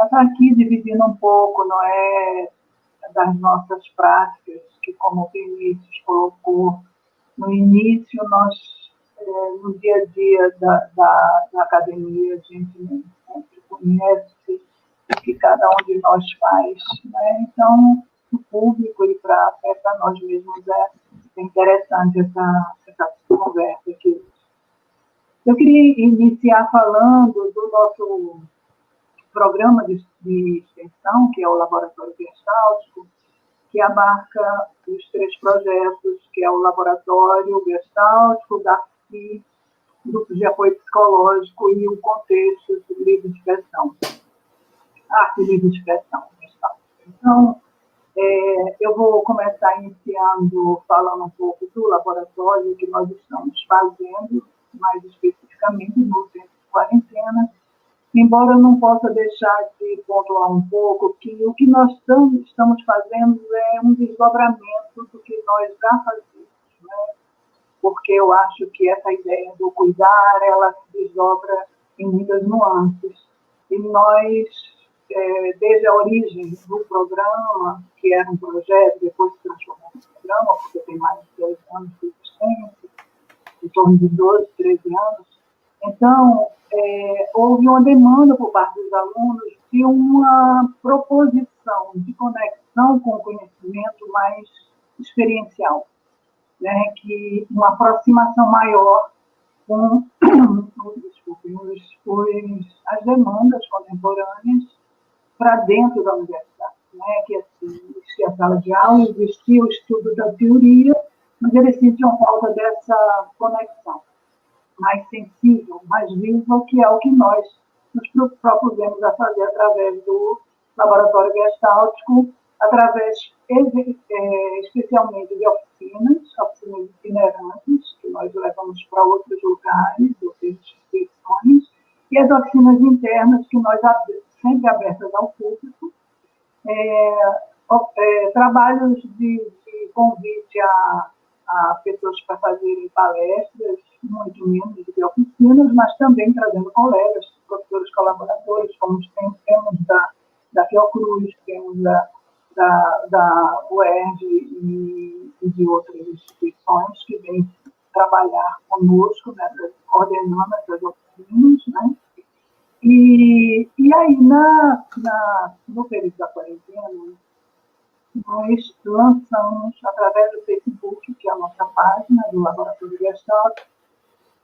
estar aqui dividindo um pouco, não é, das nossas práticas, que, como o Vinícius colocou no início, nós, no dia a dia da academia, a gente sempre conhece o que cada um de nós faz, né? Então, o público e para nós mesmos é interessante essa conversa aqui. Eu queria iniciar falando do nosso programa de extensão, que é o Laboratório Gestáltico, que abarca os 3 projetos, que é o Laboratório Gestáltico, da FI, Grupo de Apoio Psicológico e o Contexto do Livre de Expressão. Arte Livre de Expressão. Então, eu vou começar iniciando falando um pouco do laboratório que nós estamos fazendo, mais especificamente no centro de quarentena, embora eu não possa deixar de pontuar um pouco que o que nós estamos fazendo é um desdobramento do que nós já fazíamos, né? Porque eu acho que essa ideia do cuidar, ela se desdobra em muitas nuances. E nós, desde a origem do programa, que era um projeto, depois se transformou em programa, porque tem mais de 2 anos de existência, em torno de 12, 13 anos, então, houve uma demanda por parte dos alunos de uma proposição de conexão com o conhecimento mais experiencial, né, que uma aproximação maior com as demandas contemporâneas para dentro da universidade, né, que assim, existia a sala de aula, existia o estudo da teoria, mas eles sentiam falta dessa conexão mais sensível, mais viva, que é o que nós nos propusemos a fazer através do Laboratório Gestáltico, através especialmente de oficinas itinerantes, que nós levamos para outros lugares, outras instituições, e as oficinas internas, que nós sempre abertas ao público, trabalhos de convite a pessoas para fazerem palestras, muito menos do que oficinas, mas também trazendo colegas, professores colaboradores, como temos da Fiocruz, temos da UERJ e de outras instituições que vêm trabalhar conosco, né, coordenando essas oficinas, né? E aí, no período da quarentena, nós lançamos, através do Facebook, que é a nossa página do Laboratório Gestáltico,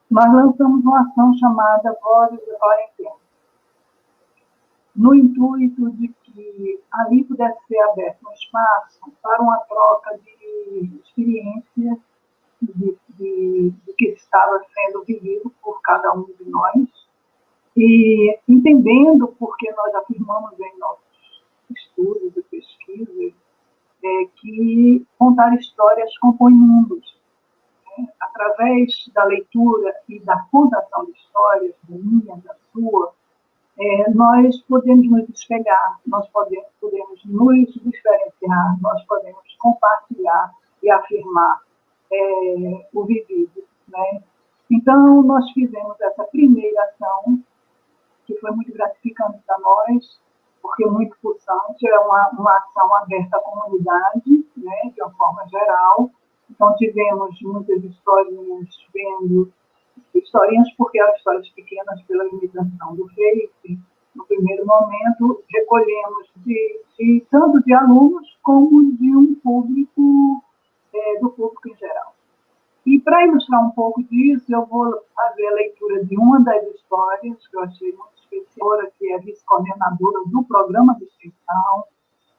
nós lançamos uma ação chamada Vozes da Quarentena, no intuito de que ali pudesse ser aberto um espaço para uma troca de experiências do que estava sendo vivido por cada um de nós, e entendendo porque nós afirmamos em nossos estudos e pesquisas que contar histórias compõe mundos. Através da leitura e da contação de histórias, da minha, da sua, nós podemos nos despegar, nós podemos nos diferenciar, nós podemos compartilhar e afirmar o vivido, né? Então, nós fizemos essa primeira ação, que foi muito gratificante para nós, porque é muito pulsante, é uma ação aberta à comunidade, né, de uma forma geral. Então, tivemos muitas historinhas historinhas porque eram histórias pequenas pela limitação do Face. No primeiro momento, recolhemos tanto de alunos como de um público, do público em geral. E para ilustrar um pouco disso, eu vou fazer a leitura de uma das histórias que eu achei muito especial, que é a vice-coordenadora do programa de extensão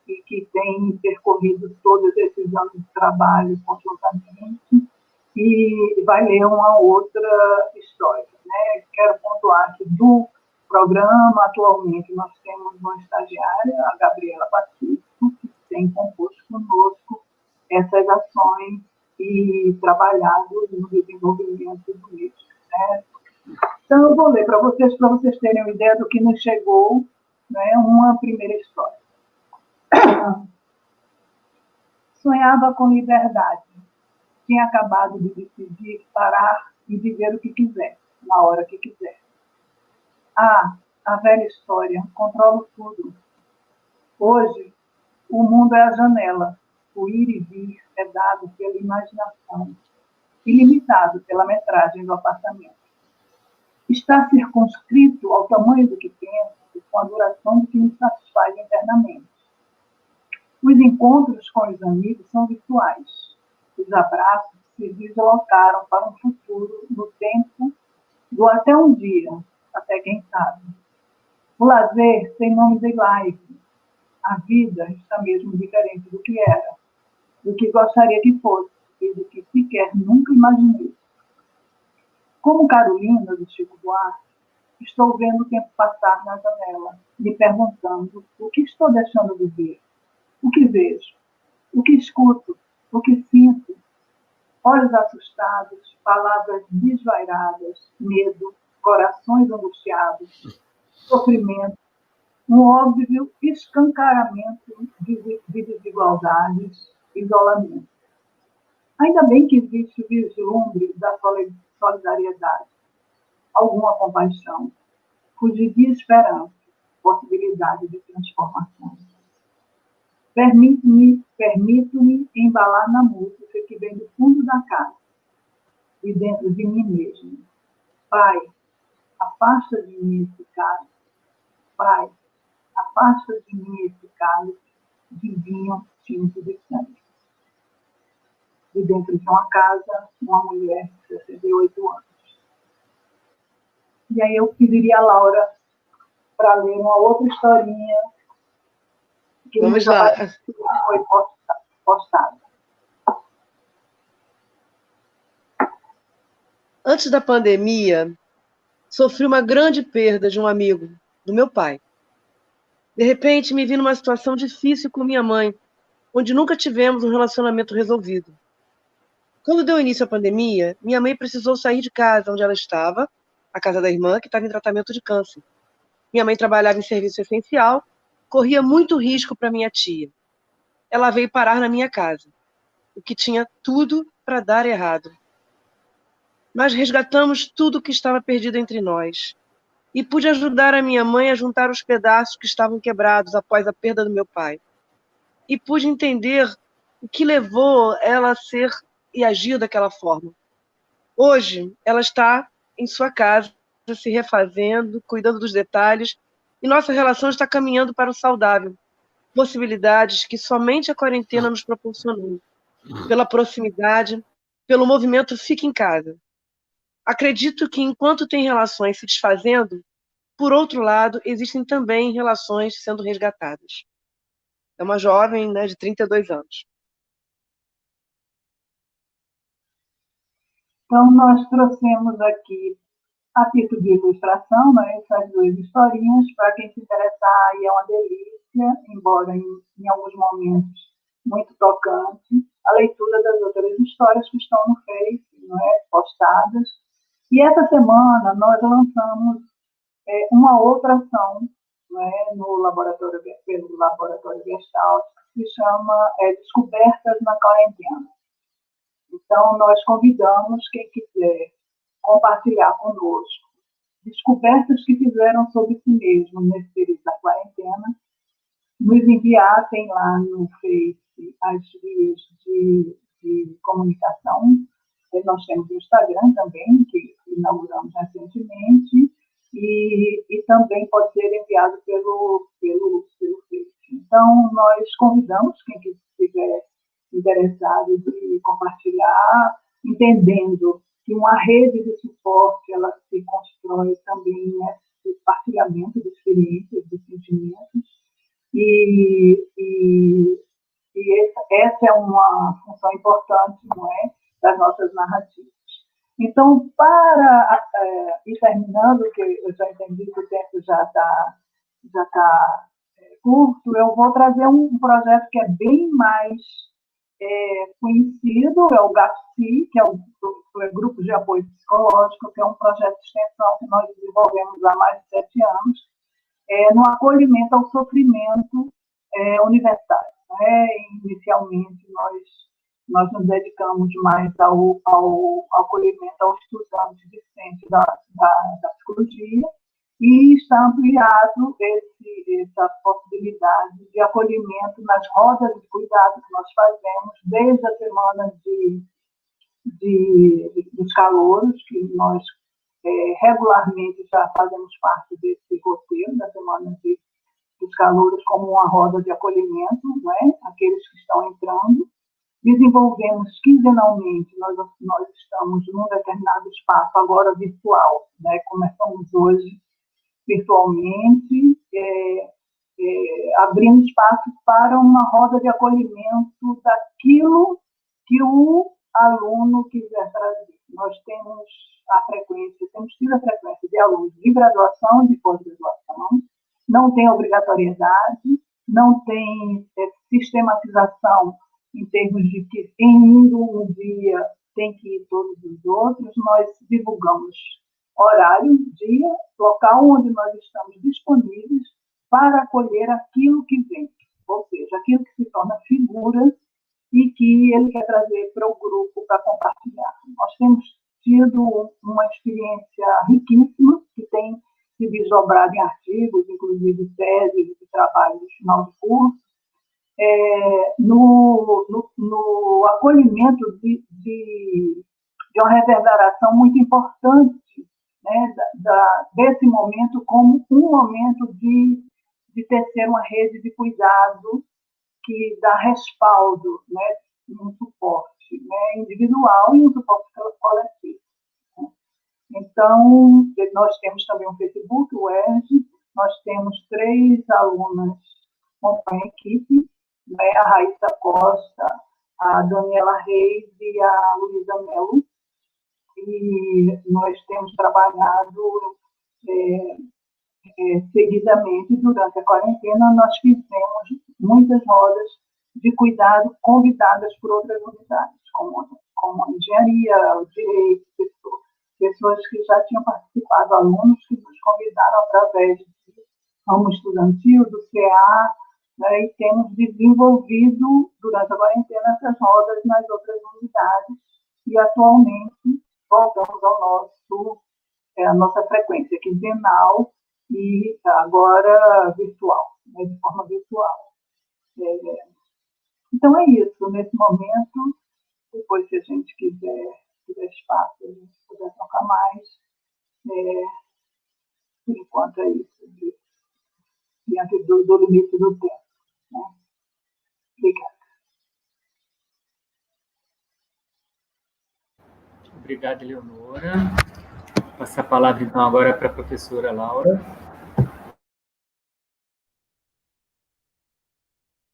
e que tem percorrido todos esses anos de trabalho conjuntamente, e vai ler uma outra história, né? Quero pontuar que do programa, atualmente, nós temos uma estagiária, a Gabriela Pacífico, que tem composto conosco essas ações e trabalhado no desenvolvimento do livro, né? Então, eu vou ler para vocês terem uma ideia do que nos chegou, né, uma primeira história. Sonhava com liberdade. Tinha acabado de decidir parar e viver o que quiser, na hora que quiser. A velha história, controlo tudo. Hoje, o mundo é a janela. O ir e vir é dado pela imaginação, ilimitado pela metragem do apartamento. Está circunscrito ao tamanho do que penso, com a duração do que me satisfaz internamente. Os encontros com os amigos são virtuais. Os abraços se deslocaram para um futuro no tempo do até um dia, até quem sabe. O lazer tem nome de live. A vida está mesmo diferente do que era, do que gostaria que fosse e do que sequer nunca imaginei. Como Carolina, do Chico Buarque, estou vendo o tempo passar na janela, me perguntando o que estou deixando de ver, o que vejo, o que escuto, o que sinto. Olhos assustados, palavras desvairadas, medo, corações angustiados, sofrimento, um óbvio escancaramento de desigualdades, isolamento. Ainda bem que existe o vislumbre da solidariedade, alguma compaixão, fugidia esperança, possibilidade de transformação. Permito-me embalar na música que vem do fundo da casa, e dentro de mim mesmo. Pai, afasta de mim esse cálice. Pai, afasta de mim esse cálice de vinho tinto de sangue. E dentro de uma casa, uma mulher de 68 anos. E aí eu pediria a Laura para ler uma outra historinha que Vamos lá. Foi postada. Antes da pandemia, sofri uma grande perda de um amigo, do meu pai. De repente, me vi numa situação difícil com minha mãe, onde nunca tivemos um relacionamento resolvido. Quando deu início à pandemia, minha mãe precisou sair de casa onde ela estava, a casa da irmã, que estava em tratamento de câncer. Minha mãe trabalhava em serviço essencial, corria muito risco para minha tia. Ela veio parar na minha casa, o que tinha tudo para dar errado. Mas resgatamos tudo que estava perdido entre nós. E pude ajudar a minha mãe a juntar os pedaços que estavam quebrados após a perda do meu pai. E pude entender o que levou ela a ser e agir daquela forma. Hoje, ela está em sua casa, se refazendo, cuidando dos detalhes, e nossa relação está caminhando para o saudável. Possibilidades que somente a quarentena nos proporcionou, pela proximidade, pelo movimento Fica em Casa. Acredito que enquanto tem relações se desfazendo, por outro lado, existem também relações sendo resgatadas. É uma jovem, né, de 32 anos. Então, nós trouxemos aqui, a título de ilustração, né, essas duas historinhas, para quem se interessar, e é uma delícia, embora em alguns momentos muito tocante, a leitura das outras histórias que estão no Face, não é, postadas. E essa semana nós lançamos uma outra ação, né, no laboratório, pelo Laboratório Gestalt, que se chama Descobertas na Quarentena. Então, nós convidamos quem quiser compartilhar conosco descobertas que fizeram sobre si mesmo nesse período da quarentena, nos enviar, tem lá no Face as vias de comunicação. Nós temos o Instagram também, que inauguramos recentemente, e também pode ser enviado pelo Face. Então, nós convidamos quem estiver interessado de compartilhar, entendendo que uma rede de suporte ela se constrói também nesse partilhamento de experiências, de sentimentos, e essa é uma função importante, não é, das nossas narrativas. Então, para ir terminando, que eu já entendi que o tempo já tá curto, eu vou trazer um projeto que é bem mais conhecido, é o GAPSI, que é o Grupo de Apoio Psicológico, que é um projeto de extensão que nós desenvolvemos há mais de 7 anos, no acolhimento ao sofrimento universitário. Né? Inicialmente, nós nos dedicamos mais ao acolhimento ao estudante discente da psicologia, e está ampliado essa possibilidade de acolhimento nas rodas de cuidado que nós fazemos desde a semana dos calouros, que nós regularmente já fazemos parte desse roteiro da semana dos calouros como uma roda de acolhimento, né? Aqueles que estão entrando. Desenvolvemos quinzenalmente, nós estamos num determinado espaço, agora virtual, né? Começamos hoje virtualmente, abrindo espaço para uma roda de acolhimento daquilo que o aluno quiser trazer. Nós temos tido a frequência de alunos de graduação e de pós-graduação, não tem obrigatoriedade, não tem sistematização em termos de que, em indo um dia, tem que ir todos os outros. Nós divulgamos horário, dia, local onde nós estamos disponíveis para acolher aquilo que vem, ou seja, aquilo que se torna figura e que ele quer trazer para o grupo para compartilhar. Nós temos tido uma experiência riquíssima, que tem se desdobrado em artigos, inclusive teses e trabalhos de final de curso, no acolhimento de uma reverberação muito importante, né, desse momento como um momento de tecer uma rede de cuidado que dá respaldo, né, um suporte, né, individual e um suporte coletivo. Né. Então, nós temos também um Facebook, o ERG, nós temos 3 alunas com a equipe, né, a Raíssa Costa, a Daniela Reis e a Luísa Melo, e nós temos trabalhado seguidamente durante a quarentena. Nós fizemos muitas rodas de cuidado convidadas por outras unidades, como a engenharia, o direito, pessoas que já tinham participado, alunos que nos convidaram através do ramo estudantil, do CA, né, e temos desenvolvido durante a quarentena essas rodas nas outras unidades, e atualmente voltamos à nossa frequência quinzenal e agora virtual, né, de forma virtual. Então é isso, nesse momento, depois se a gente tiver espaço, a gente puder trocar mais, por enquanto é isso, diante do limite do tempo. Né? Obrigada. Obrigado, Eleonora. Vou passar a palavra, então, agora para a professora Laura.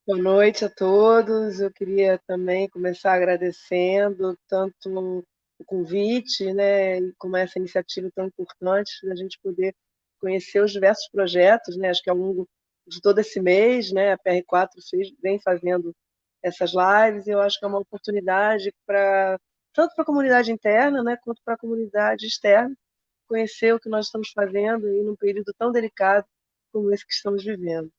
Boa noite a todos. Eu queria também começar agradecendo tanto o convite, né, e como essa iniciativa tão importante da gente poder conhecer os diversos projetos, né, acho que ao longo de todo esse mês, né, a PR4 vem fazendo essas lives, e eu acho que é uma oportunidade tanto para a comunidade interna, né, quanto para a comunidade externa, conhecer o que nós estamos fazendo em um período tão delicado como esse que estamos vivendo.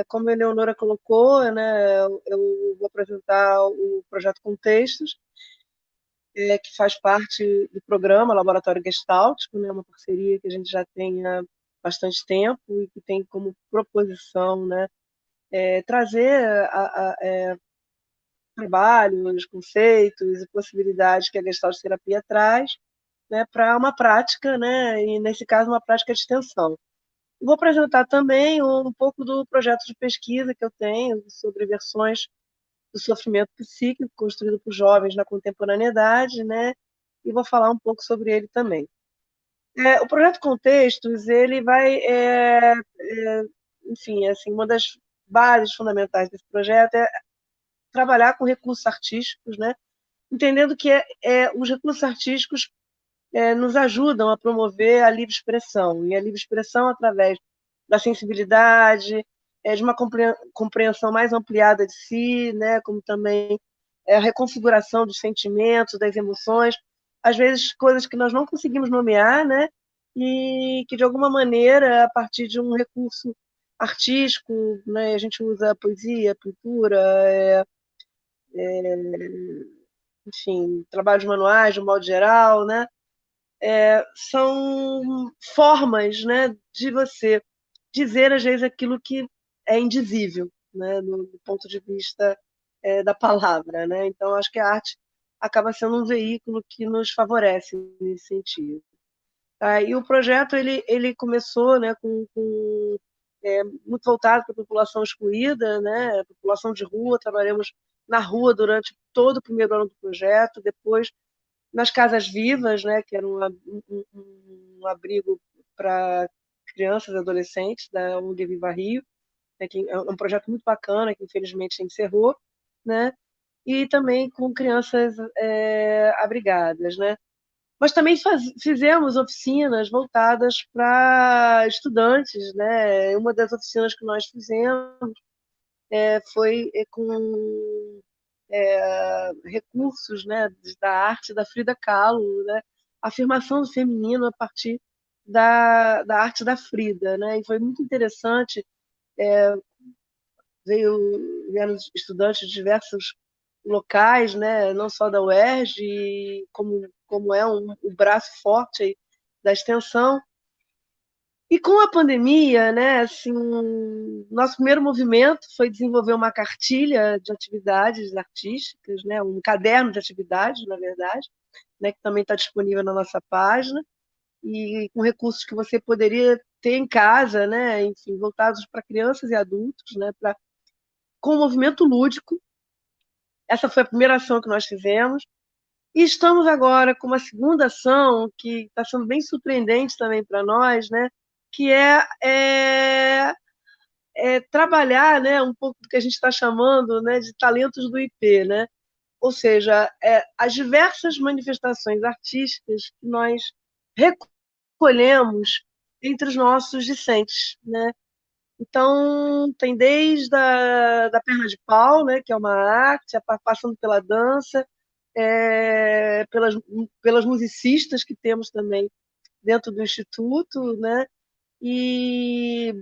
Como a Eleonora colocou, né, eu vou apresentar o projeto Contextos, que faz parte do programa Laboratório Gestáltico, né, uma parceria que a gente já tem há bastante tempo e que tem como proposição, né, trazer trabalhos, conceitos e possibilidades que a Gestalt terapia traz, né, para uma prática, né, e nesse caso uma prática de extensão. Vou apresentar também um pouco do projeto de pesquisa que eu tenho sobre versões do sofrimento psíquico construído por jovens na contemporaneidade, né? E vou falar um pouco sobre ele também. O projeto Contextos, ele vai, enfim, assim, uma das bases fundamentais desse projeto é trabalhar com recursos artísticos, né? entendendo que os recursos artísticos nos ajudam a promover a livre expressão, e a livre expressão através da sensibilidade, de uma compreensão mais ampliada de si, né, como também a reconfiguração dos sentimentos, das emoções, às vezes coisas que nós não conseguimos nomear, né, e que, de alguma maneira, a partir de um recurso artístico, né, a gente usa a poesia, a pintura, enfim, trabalhos manuais, de um modo geral, né, são formas, né, de você dizer, às vezes, aquilo que é indizível, né, do ponto de vista da palavra, né? Então, acho que a arte acaba sendo um veículo que nos favorece nesse sentido. Tá? E o projeto ele começou, né, muito voltado para a população excluída, né, a população de rua. Trabalhamos na rua durante todo o primeiro ano do projeto, depois nas Casas Vivas, né, que era um abrigo para crianças e adolescentes da ONG Viva Rio, né, que é um projeto muito bacana, que infelizmente encerrou, né, e também com crianças abrigadas, né. Mas também fizemos oficinas voltadas para estudantes, né. Uma das oficinas que nós fizemos foi com recursos, né, da arte da Frida Kahlo, né, a afirmação do feminino a partir da arte da Frida, né, e foi muito interessante. Vieram estudantes de diversos locais, né, não só da UERJ, como é o braço forte aí da extensão. E com a pandemia, né, assim, nosso primeiro movimento foi desenvolver uma cartilha de atividades artísticas, né, um caderno de atividades, na verdade, né, que também está disponível na nossa página, e com recursos que você poderia ter em casa, né, enfim, voltados para crianças e adultos, né, com o movimento lúdico. Essa foi a primeira ação que nós fizemos. E estamos agora com uma segunda ação que está sendo bem surpreendente também para nós, né, que trabalhar, né, um pouco do que a gente está chamando, né, de talentos do IP, né? Ou seja, as diversas manifestações artísticas que nós recolhemos entre os nossos discentes, né? Então, tem desde da perna de pau, né, que é uma arte, passando pela dança, pelas musicistas que temos também dentro do Instituto, né, e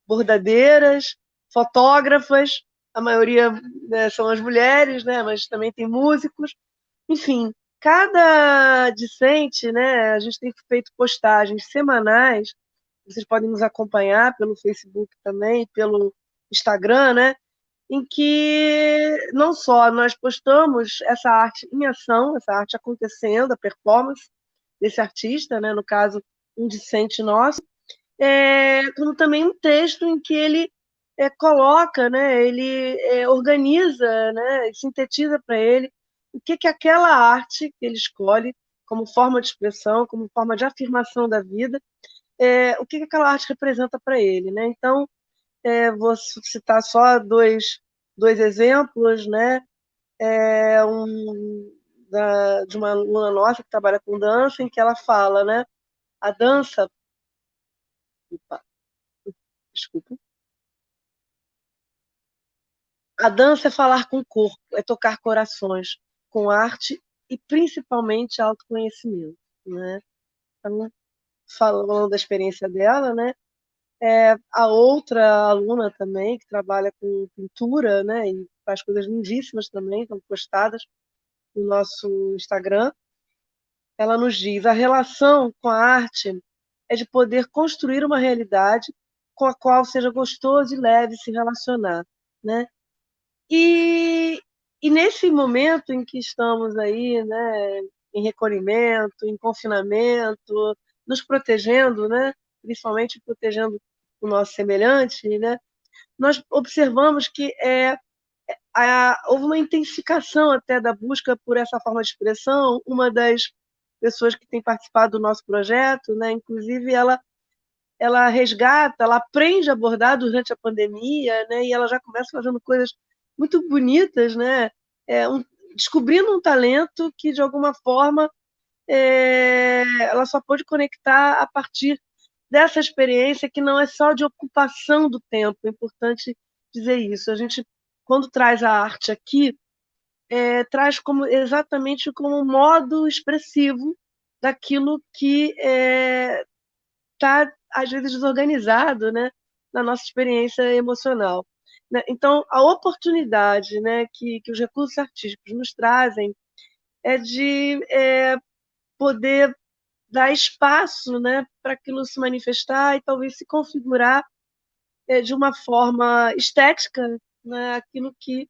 bordadeiras, fotógrafas, a maioria, né, são as mulheres, né, mas também tem músicos. Enfim, cada discente, né, a gente tem feito postagens semanais. Vocês podem nos acompanhar pelo Facebook também, pelo Instagram, né, em que não só nós postamos essa arte em ação, essa arte acontecendo, a performance desse artista, né, no caso, um discente nosso, como também um texto em que ele coloca, né, ele organiza, né, sintetiza para ele o que aquela arte que ele escolhe como forma de expressão, como forma de afirmação da vida, o que aquela arte representa para ele, né? Então, vou citar só dois exemplos, né? De uma aluna nossa que trabalha com dança, em que ela fala, né? A dança, desculpa, a dança é falar com o corpo, é tocar corações, com arte e principalmente autoconhecimento, né? Então, falando da experiência dela, né? A outra aluna também, que trabalha com pintura, né, e faz coisas lindíssimas também, estão postadas no nosso Instagram, ela nos diz: a relação com a arte é de poder construir uma realidade com a qual seja gostoso e leve se relacionar, né? E, e nesse momento em que estamos aí, né, em recolhimento, em confinamento, nos protegendo, né, principalmente protegendo o nosso semelhante, né, nós observamos que houve uma intensificação até da busca por essa forma de expressão. Uma das pessoas que tem participado do nosso projeto, né, inclusive ela resgata, ela aprende a bordar durante a pandemia, né, e ela já começa fazendo coisas muito bonitas, né, descobrindo um talento que, de alguma forma, ela só pôde conectar a partir dessa experiência, que não é só de ocupação do tempo. É importante dizer isso. A gente, quando traz a arte aqui, traz exatamente como um modo expressivo daquilo que está, às vezes, desorganizado, né, na nossa experiência emocional. Né? Então, a oportunidade, né, que os recursos artísticos nos trazem é de poder dar espaço, né, para aquilo se manifestar e talvez se configurar de uma forma estética, né, aquilo que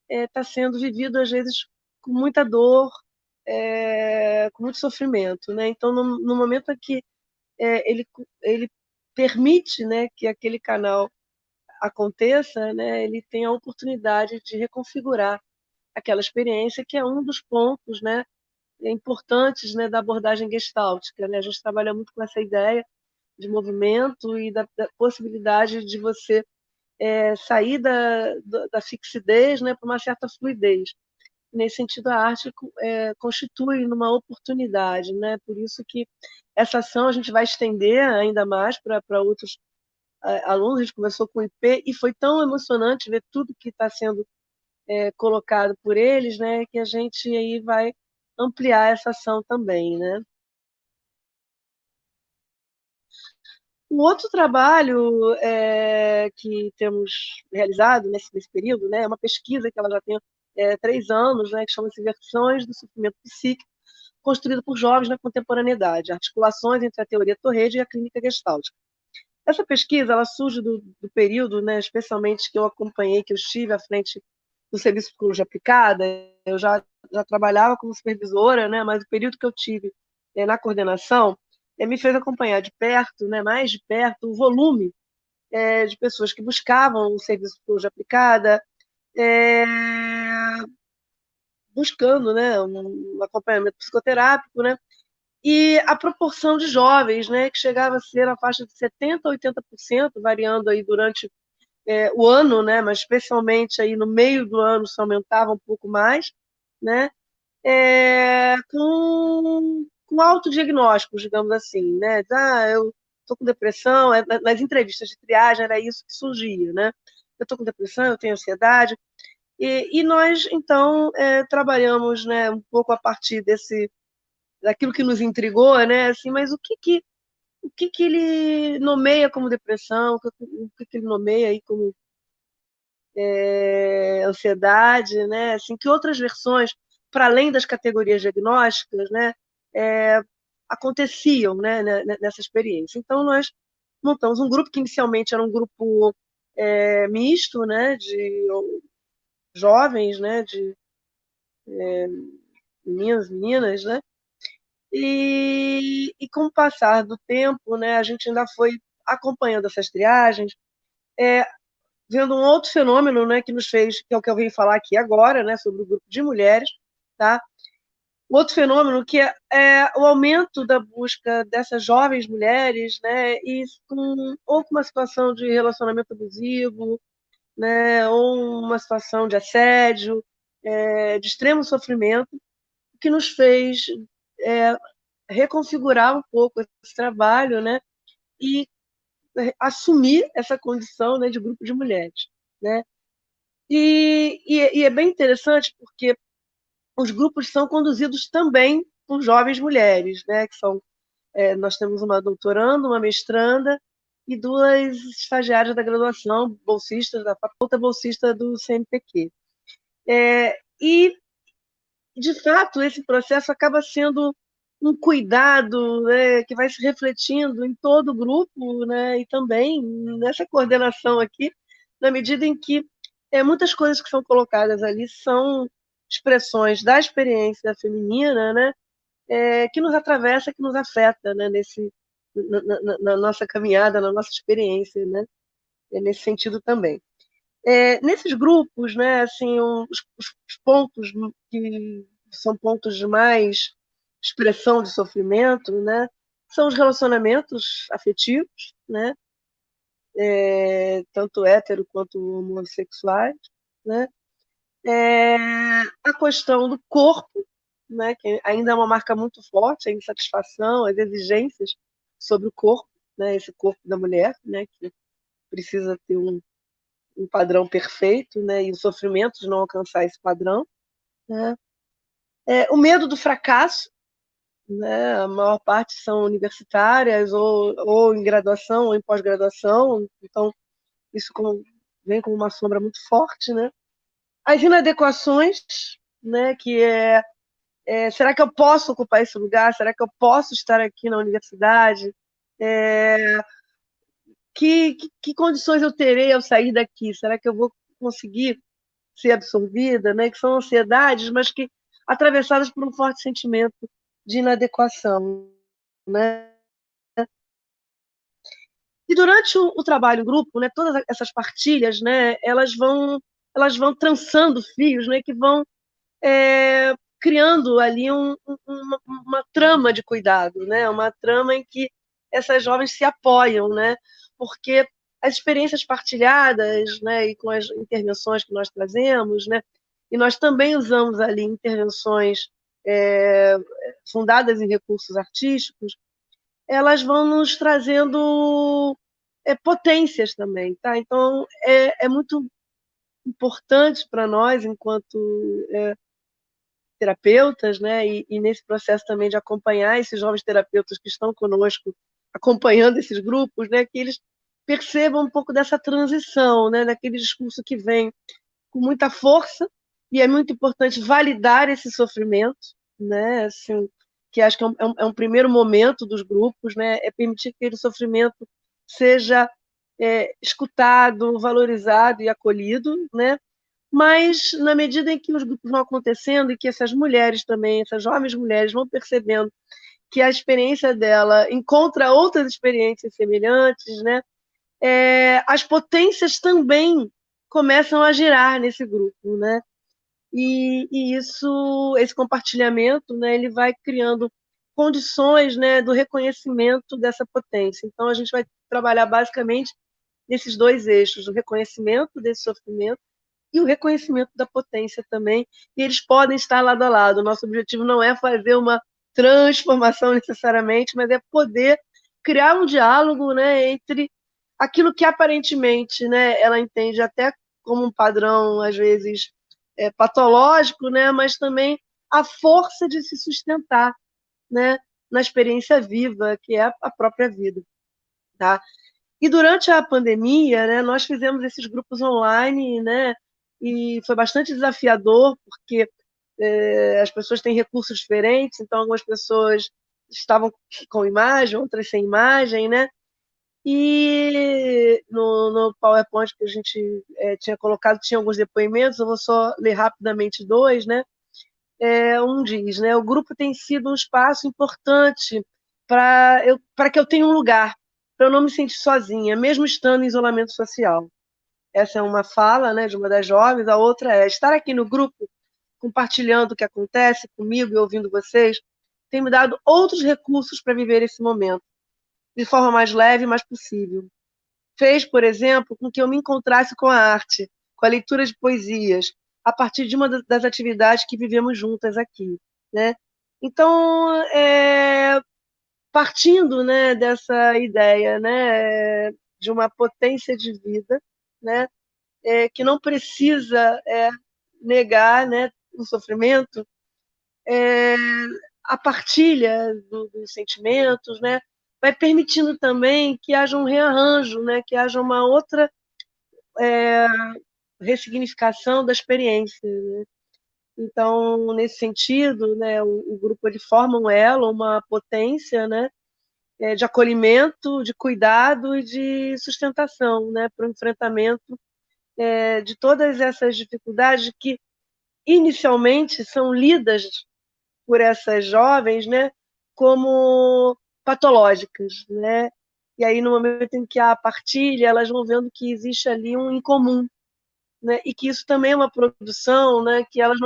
está sendo vivido, às vezes, com muita dor, com muito sofrimento. Né? Então, no momento em que ele permite, né, que aquele canal aconteça, né, ele tem a oportunidade de reconfigurar aquela experiência, que é um dos pontos, né, importantes, né, da abordagem gestáltica. Né? A gente trabalha muito com essa ideia de movimento e da possibilidade de você sair da fixidez, né, para uma certa fluidez. Nesse sentido, a arte constitui uma oportunidade, né? Por isso que essa ação a gente vai estender ainda mais para outros alunos. A gente começou com o IP e foi tão emocionante ver tudo que está sendo colocado por eles, né? Que a gente aí vai ampliar essa ação também, né? Um outro trabalho que temos realizado nesse período, né, é uma pesquisa que ela já tem 3 anos, né, que chama-se Versões do Sofrimento Psíquico, construído por jovens na contemporaneidade, articulações entre a teoria Torrede e a clínica gestáltica. Essa pesquisa ela surge do período, né, especialmente que eu acompanhei, que eu estive à frente do Serviço de Psicologia Aplicada. Eu já trabalhava como supervisora, né, mas o período que eu tive na coordenação me fez acompanhar de perto, né, mais de perto, o volume de pessoas que buscavam o Serviço de Psicologia Aplicada, buscando, né, um acompanhamento psicoterápico, né, e a proporção de jovens, né, que chegava a ser na faixa de 70% a 80%, variando aí durante o ano, né, mas especialmente aí no meio do ano se aumentava um pouco mais, né, com autodiagnósticos, digamos assim, né, eu estou com depressão, nas entrevistas de triagem era isso que surgia, né, eu estou com depressão, eu tenho ansiedade, e nós, então, trabalhamos, né, um pouco a partir daquilo que nos intrigou, né, assim, mas o que ele nomeia como depressão, o que ele nomeia aí como ansiedade, né, assim, que outras versões, para além das categorias diagnósticas, né, aconteciam, né, nessa experiência. Então, nós montamos um grupo que inicialmente era um grupo misto, né, de jovens, né, de meninas, né, e com o passar do tempo, né, a gente ainda foi acompanhando essas triagens, vendo um outro fenômeno, né, que nos fez, que é o que eu vim falar aqui agora, né, sobre o grupo de mulheres, tá? O outro fenômeno que é o aumento da busca dessas jovens mulheres, né, e ou com uma situação de relacionamento abusivo, né, ou uma situação de assédio, de extremo sofrimento, que nos fez reconfigurar um pouco esse trabalho, né, e assumir essa condição, né, de grupo de mulheres, né? E é bem interessante porque os grupos são conduzidos também por jovens mulheres, né, que são nós temos uma doutoranda, uma mestranda e 2 estagiárias da graduação, bolsistas da faculta, bolsista do CNPq. E, de fato, esse processo acaba sendo um cuidado, né, que vai se refletindo em todo o grupo, né, e também nessa coordenação aqui, na medida em que muitas coisas que são colocadas ali são expressões da experiência feminina, né, que nos atravessa, que nos afeta, né, na nossa caminhada, na nossa experiência, né, nesse sentido também. Nesses grupos, né, assim, os pontos que são pontos de mais expressão de sofrimento, né, são os relacionamentos afetivos, né, tanto hétero quanto homossexuais, né, A questão do corpo, né, que ainda é uma marca muito forte, a insatisfação, as exigências sobre o corpo, né, esse corpo da mulher, né, que precisa ter um padrão perfeito, né, e o sofrimento de não alcançar esse padrão, né. O medo do fracasso, né, a maior parte são universitárias ou em graduação ou em pós-graduação, então isso vem como uma sombra muito forte, né. As inadequações, né, que será que eu posso ocupar esse lugar? Será que eu posso estar aqui na universidade? Que condições eu terei ao sair daqui? Será que eu vou conseguir ser absorvida? Né? Que são ansiedades, mas que atravessadas por um forte sentimento de inadequação. Né? E durante o trabalho em grupo, né, todas essas partilhas, né, elas vão trançando fios, né, que vão criando ali uma trama de cuidado, né? Uma trama em que essas jovens se apoiam, né? Porque as experiências partilhadas, né, e com as intervenções que nós trazemos, né, e nós também usamos ali intervenções fundadas em recursos artísticos, elas vão nos trazendo potências também, tá? Então é muito importante para nós, enquanto terapeutas, né, e nesse processo também de acompanhar esses jovens terapeutas que estão conosco, acompanhando esses grupos, né, que eles percebam um pouco dessa transição, né, daquele discurso que vem com muita força, e é muito importante validar esse sofrimento, né, assim, que acho que é um primeiro momento dos grupos, né, é permitir que aquele sofrimento seja escutado, valorizado e acolhido, né, mas na medida em que os grupos vão acontecendo e que essas mulheres também, essas jovens mulheres vão percebendo que a experiência dela encontra outras experiências semelhantes, né? As potências também começam a girar nesse grupo, né? E esse compartilhamento, né, ele vai criando condições, né, do reconhecimento dessa potência. Então a gente vai trabalhar basicamente nesses dois eixos, o reconhecimento desse sofrimento e o reconhecimento da potência também, e eles podem estar lado a lado. O nosso objetivo não é fazer uma transformação necessariamente, mas é poder criar um diálogo, né, entre aquilo que aparentemente, né, ela entende até como um padrão, às vezes, patológico, né, mas também a força de se sustentar, né, na experiência viva, que é a própria vida. Tá? E durante a pandemia, né, nós fizemos esses grupos online, né, e foi bastante desafiador, porque as pessoas têm recursos diferentes, então algumas pessoas estavam com imagem, outras sem imagem, né? E no PowerPoint que a gente tinha colocado, tinha alguns depoimentos, eu vou só ler rapidamente dois, né? Um diz, né, o grupo tem sido um espaço importante para que eu tenha um lugar, para eu não me sentir sozinha, mesmo estando em isolamento social. Essa é uma fala, né, de uma das jovens. A outra é: estar aqui no grupo, compartilhando o que acontece comigo e ouvindo vocês, tem me dado outros recursos para viver esse momento, de forma mais leve e mais possível. Fez, por exemplo, com que eu me encontrasse com a arte, com a leitura de poesias, a partir de uma das atividades que vivemos juntas aqui, né? Então, partindo, né, dessa ideia, né, de uma potência de vida, né, que não precisa negar, né, o sofrimento, a partilha dos sentimentos, né, vai permitindo também que haja um rearranjo, né, que haja uma outra ressignificação da experiência. Né? Então, nesse sentido, né, o grupo ele forma um elo, uma potência, né, de acolhimento, de cuidado e de sustentação, né, para o enfrentamento de todas essas dificuldades que inicialmente são lidas por essas jovens, né, como patológicas, né? E aí no momento em que há a partilha, elas vão vendo que existe ali um incomum, né? E que isso também é uma produção, né, que elas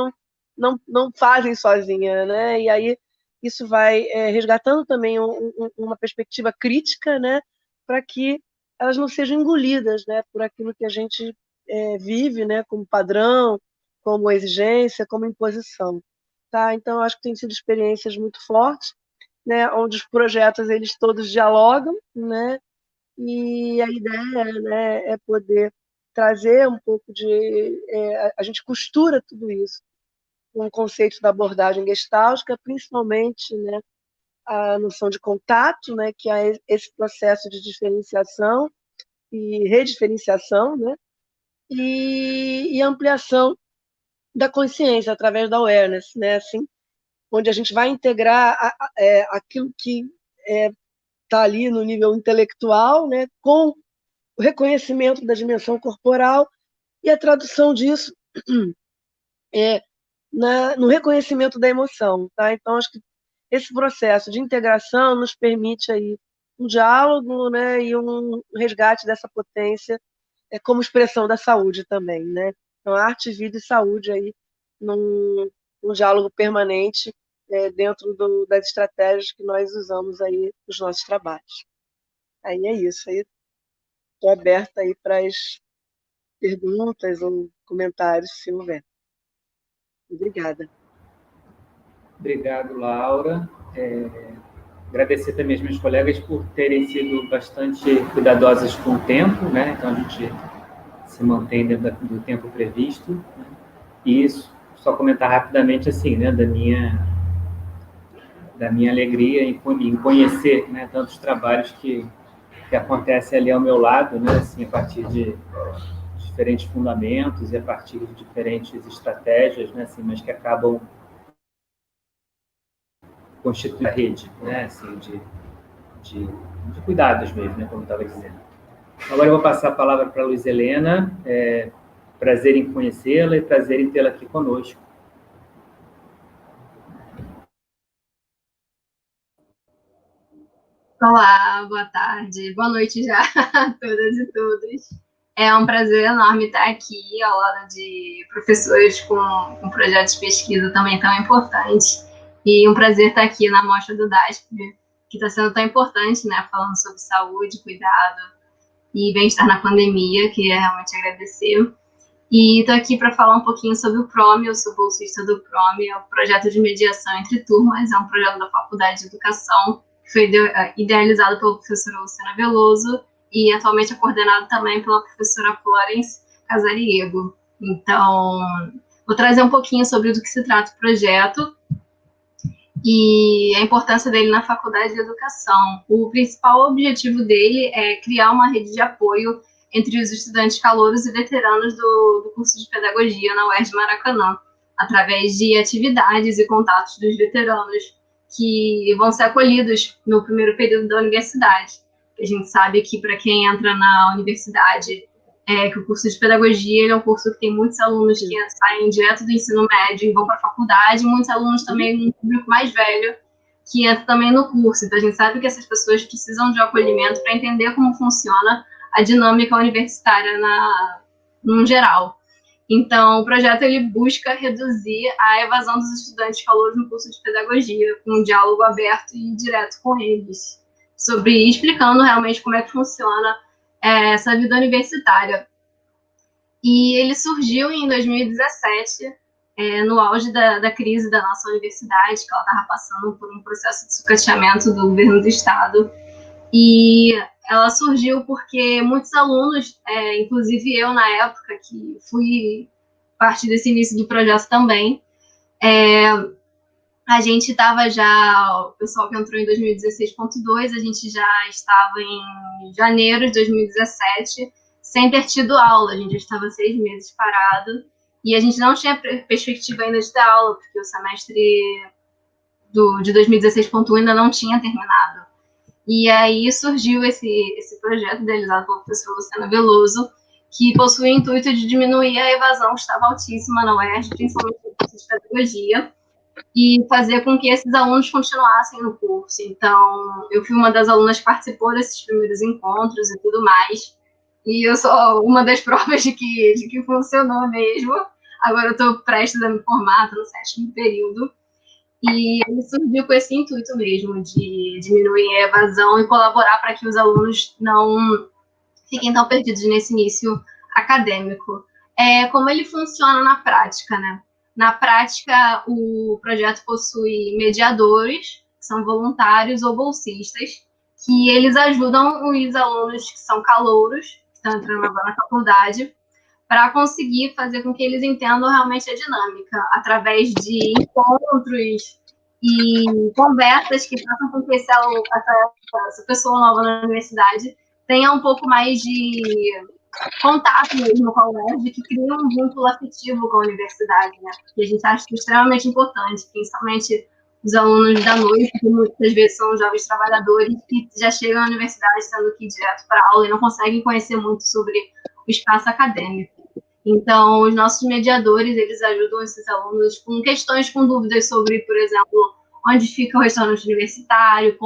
não fazem sozinha, né? E aí isso vai resgatando também uma perspectiva crítica, né, para que elas não sejam engolidas, né, por aquilo que a gente vive, né, como padrão, como exigência, como imposição. Tá? Então, acho que tem sido experiências muito fortes, né, onde os projetos eles todos dialogam, né, e a ideia, né, é poder trazer um pouco de... a gente costura tudo isso com o conceito da abordagem gestáltica, principalmente, né, a noção de contato, né, que é esse processo de diferenciação e rediferenciação, né, e ampliação da consciência através da awareness, né, assim, onde a gente vai integrar aquilo que está ali no nível intelectual, né, com o reconhecimento da dimensão corporal e a tradução disso no reconhecimento da emoção. Tá? Então, acho que esse processo de integração nos permite aí um diálogo, né, e um resgate dessa potência como expressão da saúde também. Né? Então, arte, vida e saúde aí num diálogo permanente dentro das estratégias que nós usamos aí nos nossos trabalhos. Aí é isso. Estou aberta aí para as perguntas ou comentários, se houver. Obrigada. Obrigado, Laura. Agradecer também as minhas colegas por terem sido bastante cuidadosas com o tempo, né? Então, a gente se mantém dentro do tempo previsto. Né? E isso, só comentar rapidamente, assim, né? Da minha alegria em conhecer, né? Tantos trabalhos que acontecem ali ao meu lado, né? Assim, a partir de diferentes fundamentos e a partir de diferentes estratégias, né? Assim, mas que acabam constituindo a rede, né? Assim, de cuidados mesmo, né? Como eu estava dizendo. Agora eu vou passar a palavra para a Luiz Helena. Prazer em conhecê-la e prazer em tê-la aqui conosco. Olá, boa tarde, boa noite já a todas e todos. É um prazer enorme estar aqui ao lado de professores com projetos de pesquisa também tão importantes. E um prazer estar aqui na mostra do DASP, que está sendo tão importante, né, falando sobre saúde, cuidado e bem-estar na pandemia, que é realmente agradecer. E estou aqui para falar um pouquinho sobre o PROME. Eu sou bolsista do PROME, é um projeto de mediação entre turmas, é um projeto da Faculdade de Educação, que foi idealizado pela professora Luciana Veloso e atualmente é coordenado também pela professora Florence Casariego. Então, vou trazer um pouquinho sobre do que se trata o projeto e a importância dele na Faculdade de Educação. O principal objetivo dele é criar uma rede de apoio entre os estudantes calouros e veteranos do curso de Pedagogia na UERJ Maracanã, através de atividades e contatos dos veteranos que vão ser acolhidos no primeiro período da universidade. A gente sabe que, para quem entra na universidade, que o curso de Pedagogia ele é um curso que tem muitos alunos que saem direto do ensino médio e vão para a faculdade, e muitos alunos também, um público mais velho, que entra também no curso. Então, a gente sabe que essas pessoas precisam de um acolhimento para entender como funciona a dinâmica universitária no geral. Então, o projeto ele busca reduzir a evasão dos estudantes calouros no curso de Pedagogia, com um diálogo aberto e direto com eles, explicando realmente como é que funciona essa vida universitária. E ele surgiu em 2017, no auge da crise da nossa universidade, que ela estava passando por um processo de sucateamento do governo do Estado. E ela surgiu porque muitos alunos, inclusive eu na época, que fui parte desse início do projeto também, a gente estava já, o pessoal que entrou em 2016.2, a gente já estava em janeiro de 2017, sem ter tido aula, a gente já estava 6 meses parado, e a gente não tinha perspectiva ainda de ter aula, porque o semestre de 2016.1 ainda não tinha terminado. E aí surgiu esse projeto idealizado pela professora Luciana Veloso, que possui o intuito de diminuir a evasão que estava altíssima na UERJ, principalmente no curso de Pedagogia, e fazer com que esses alunos continuassem no curso. Então, eu fui uma das alunas que participou desses primeiros encontros e tudo mais, e eu sou uma das provas de que funcionou mesmo. Agora eu estou prestes a me formar, estou no 7º período, e ele surgiu com esse intuito mesmo, de diminuir a evasão e colaborar para que os alunos não fiquem tão perdidos nesse início acadêmico. como ele funciona na prática, né? Na prática, o projeto possui mediadores, que são voluntários ou bolsistas, que eles ajudam os alunos que são calouros, que estão entrando agora na faculdade, para conseguir fazer com que eles entendam realmente a dinâmica, através de encontros e conversas que façam com que essa pessoa nova na universidade tenha um pouco mais de contato mesmo com a UERJ, que cria um vínculo afetivo com a universidade, né? E a gente acha isso extremamente importante, principalmente os alunos da noite, que muitas vezes são jovens trabalhadores, que já chegam à universidade tendo que ir direto para a aula e não conseguem conhecer muito sobre o espaço acadêmico. Então, os nossos mediadores, eles ajudam esses alunos com questões, com dúvidas sobre, por exemplo, onde fica o restaurante universitário,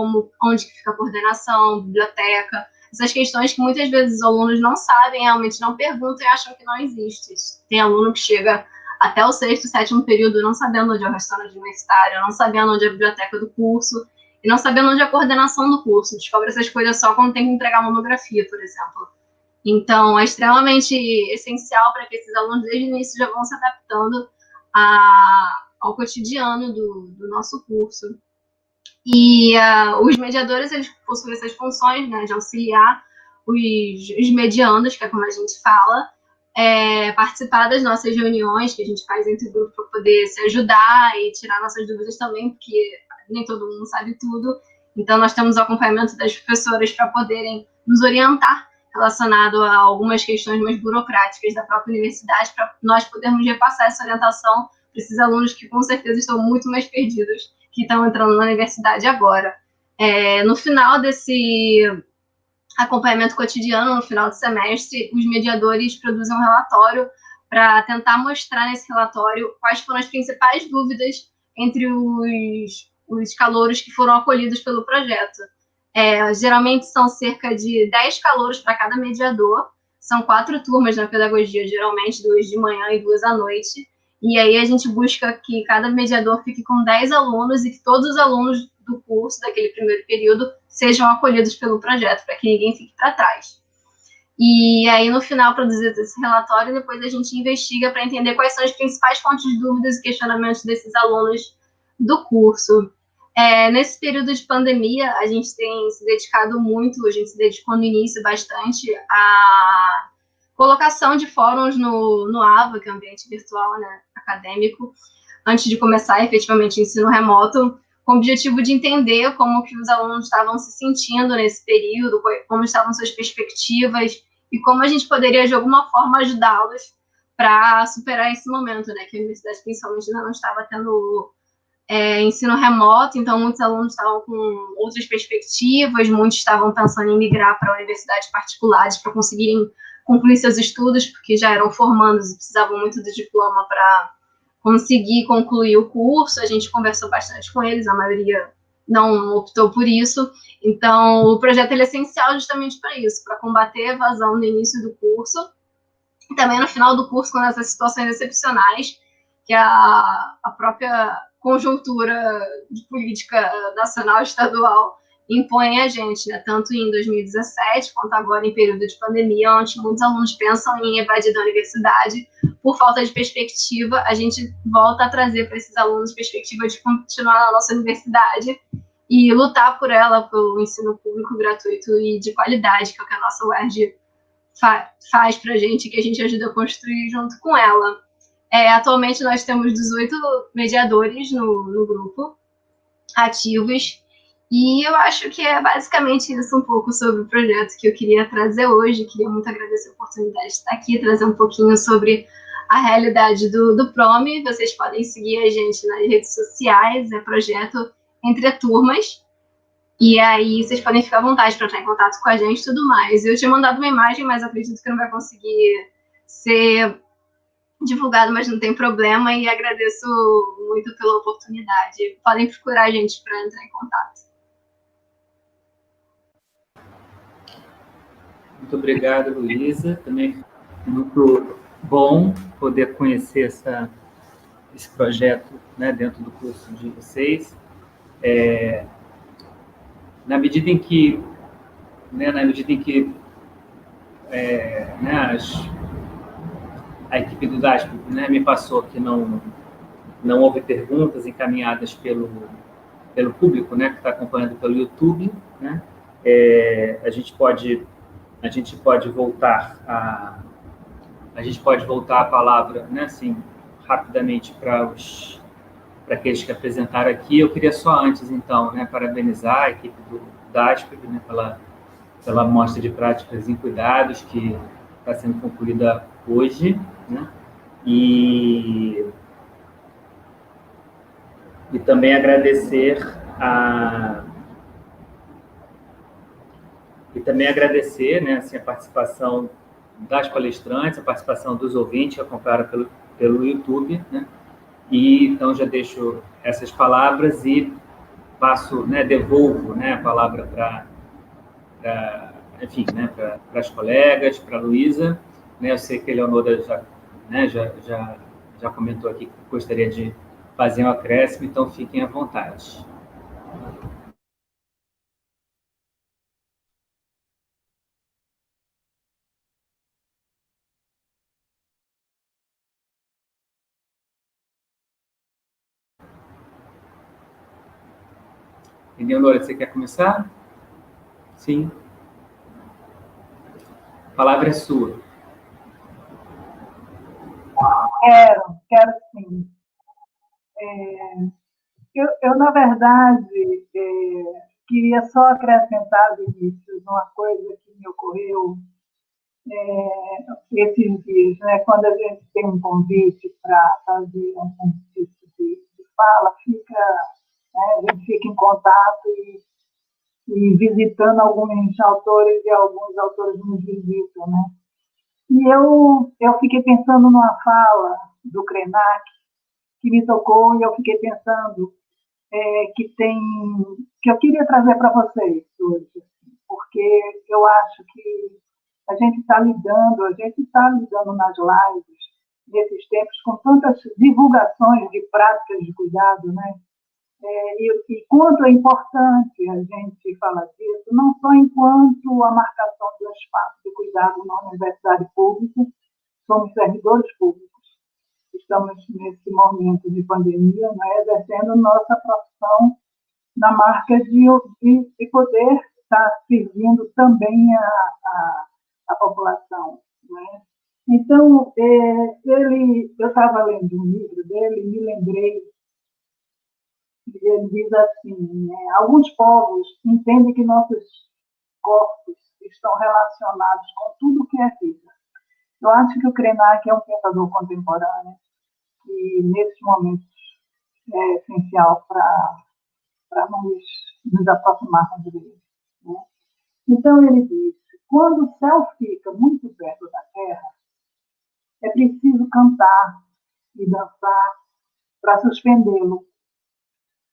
onde fica a coordenação, biblioteca, essas questões que muitas vezes os alunos não sabem, realmente não perguntam e acham que não existe. Tem aluno que chega até o 6º, 7º período não sabendo onde é o restaurante universitário, não sabendo onde é a biblioteca do curso, e não sabendo onde é a coordenação do curso. Descobre essas coisas só quando tem que entregar monografia, por exemplo. Então, é extremamente essencial para que esses alunos, desde o início, já vão se adaptando ao cotidiano do nosso curso. E os mediadores, eles possuem essas funções, né, de auxiliar os mediandos, que é como a gente fala, participar das nossas reuniões que a gente faz entre grupos para poder se ajudar e tirar nossas dúvidas também, porque nem todo mundo sabe tudo. Então, nós temos o acompanhamento das professoras para poderem nos orientar relacionado a algumas questões mais burocráticas da própria universidade, para nós podermos repassar essa orientação para esses alunos que, com certeza, estão muito mais perdidos, que estão entrando na universidade agora. No final desse acompanhamento cotidiano, no final do semestre, os mediadores produzem um relatório para tentar mostrar nesse relatório quais foram as principais dúvidas entre os calouros que foram acolhidos pelo projeto. Geralmente são cerca de 10 calouros para cada mediador, são 4 turmas na pedagogia, geralmente 2 de manhã e 2 à noite, e aí a gente busca que cada mediador fique com 10 alunos e que todos os alunos do curso, daquele primeiro período, sejam acolhidos pelo projeto, para que ninguém fique para trás. E aí, no final, produzir esse relatório, depois a gente investiga para entender quais são as principais fontes de dúvidas e questionamentos desses alunos do curso. Nesse período de pandemia, a gente tem se dedicado muito, a gente se dedicou no início bastante à colocação de fóruns no AVA, que é o ambiente virtual, né, acadêmico, antes de começar efetivamente o ensino remoto, com o objetivo de entender como que os alunos estavam se sentindo nesse período, como estavam suas perspectivas e como a gente poderia, de alguma forma, ajudá-los para superar esse momento, né, que a universidade, principalmente, ainda não estava tendo ensino remoto, então muitos alunos estavam com outras perspectivas, muitos estavam pensando em migrar para universidades particulares para conseguirem concluir seus estudos, porque já eram formandos e precisavam muito do diploma para conseguir concluir o curso. A gente conversou bastante com eles, a maioria não optou por isso. Então, o projeto é essencial justamente para isso, para combater a evasão no início do curso, e também no final do curso, quando essas situações excepcionais, que a própria conjuntura de política nacional e estadual impõe a gente, né? Tanto em 2017 quanto agora em período de pandemia, onde muitos alunos pensam em evadir da universidade por falta de perspectiva. A gente volta a trazer para esses alunos perspectiva de continuar na nossa universidade e lutar por ela, pelo ensino público gratuito e de qualidade, que é o que a nossa UERJ faz para a gente, que a gente ajuda a construir junto com ela. Atualmente nós temos 18 mediadores no grupo, ativos, e eu acho que é basicamente isso um pouco sobre o projeto que eu queria trazer hoje. Queria muito agradecer a oportunidade de estar aqui, trazer um pouquinho sobre a realidade do PROME. Vocês podem seguir a gente nas redes sociais, projeto Entre Turmas, e aí vocês podem ficar à vontade para entrar em contato com a gente e tudo mais. Eu tinha mandado uma imagem, mas acredito que não vai conseguir ser divulgado, mas não tem problema, e agradeço muito pela oportunidade. Podem procurar a gente para entrar em contato. Muito obrigado, Luísa. Também muito bom poder conhecer esse projeto, né, dentro do curso de vocês. Na medida em que a equipe do DASP, né, me passou que não houve perguntas encaminhadas pelo público, né, que está acompanhando pelo YouTube, né. A gente pode voltar a palavra, né, assim, rapidamente para aqueles que apresentaram aqui. Eu queria só antes, então, né, parabenizar a equipe do DASP, né, pela mostra de práticas em cuidados que está sendo concluída hoje, né, e também agradecer né, assim, a participação das palestrantes, a participação dos ouvintes que acompanharam pelo YouTube, né? E então já deixo essas palavras e passo, né, devolvo, né, a palavra para as colegas, para a Luísa, né? Eu sei que a Eleonora já comentou aqui que gostaria de fazer um acréscimo, então fiquem à vontade. Eleonora, você quer começar? Sim. A palavra é sua. Quero sim. Eu, na verdade, queria só acrescentar, Vinícius, uma coisa que me ocorreu esses dias, né? Quando a gente tem um convite para fazer um exercício de fala, né, a gente fica em contato e visitando alguns autores, e alguns autores nos visitam, né? E eu fiquei pensando numa fala do Krenak que me tocou, e eu fiquei pensando que eu queria trazer para vocês hoje, porque eu acho que a gente está lidando nas lives, nesses tempos, com tantas divulgações de práticas de cuidado, né? E quanto é importante a gente falar disso, não só enquanto a marcação do espaço de cuidado na universidade pública, somos servidores públicos, estamos nesse momento de pandemia, né, exercendo nossa profissão na marca de poder estar servindo também a população, né? Então, eu estava lendo um livro dele e me lembrei, ele diz assim, né, alguns povos entendem que nossos corpos estão relacionados com tudo que é vida. Eu acho que o Krenak é um pensador contemporâneo e, nesses momentos, é essencial para nos aproximarmos dele, né? Então, ele diz, quando o céu fica muito perto da terra, é preciso cantar e dançar para suspendê-lo,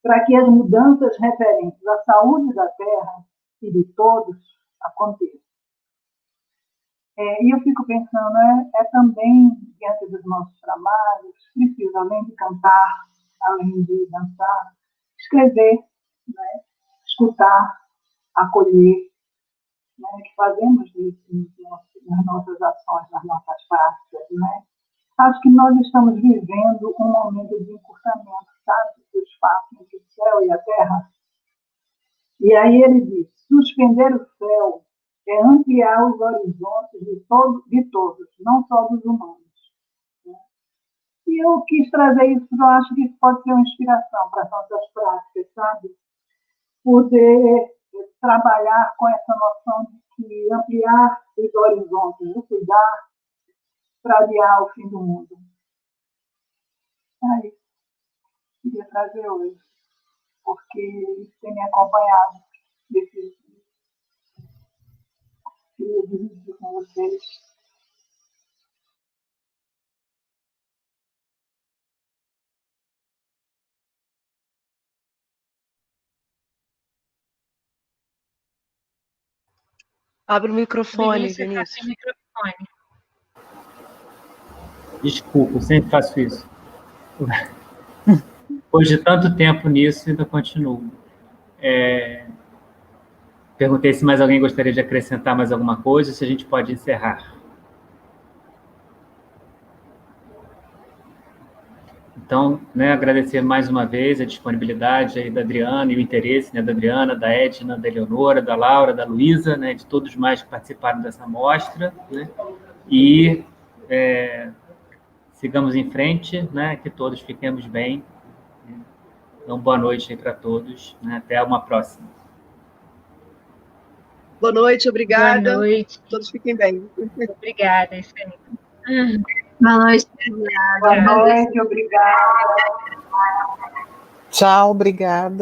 para que as mudanças referentes à saúde da terra e de todos aconteçam. E eu fico pensando, também, diante dos nossos trabalhos, preciso, além de cantar, além de dançar, escrever, né? Escutar, acolher, né? Que fazemos isso nas nossas ações, nas nossas práticas, né? Acho que nós estamos vivendo um momento de encurtamento, sabe, do espaço entre o céu e a terra. E aí ele diz, suspender o céu é ampliar os horizontes de todos, não só dos humanos, né? E eu quis trazer isso, eu acho que isso pode ser uma inspiração para as nossas práticas, sabe? Poder trabalhar com essa noção de que ampliar os horizontes, de cuidar para adiar o fim do mundo. É isso que eu queria trazer hoje, porque isso tem me acompanhado desses dias. Queria dividir com vocês. Abre o microfone, Vinícius. Desculpa, eu sempre faço isso. Depois de tanto tempo nisso, ainda continuo. Perguntei se mais alguém gostaria de acrescentar mais alguma coisa, se a gente pode encerrar. Então, né, agradecer mais uma vez a disponibilidade aí da Adriana e o interesse, né, da Adriana, da Edna, da Eleonora, da Laura, da Luísa, né, de todos mais que participaram dessa mostra, né, e sigamos em frente, né, que todos fiquemos bem. Então, boa noite aí para todos, né, até uma próxima. Boa noite, obrigada. Boa noite. Todos fiquem bem. Obrigada, isso aí. Boa noite. Boa noite, obrigada. Tchau, obrigada.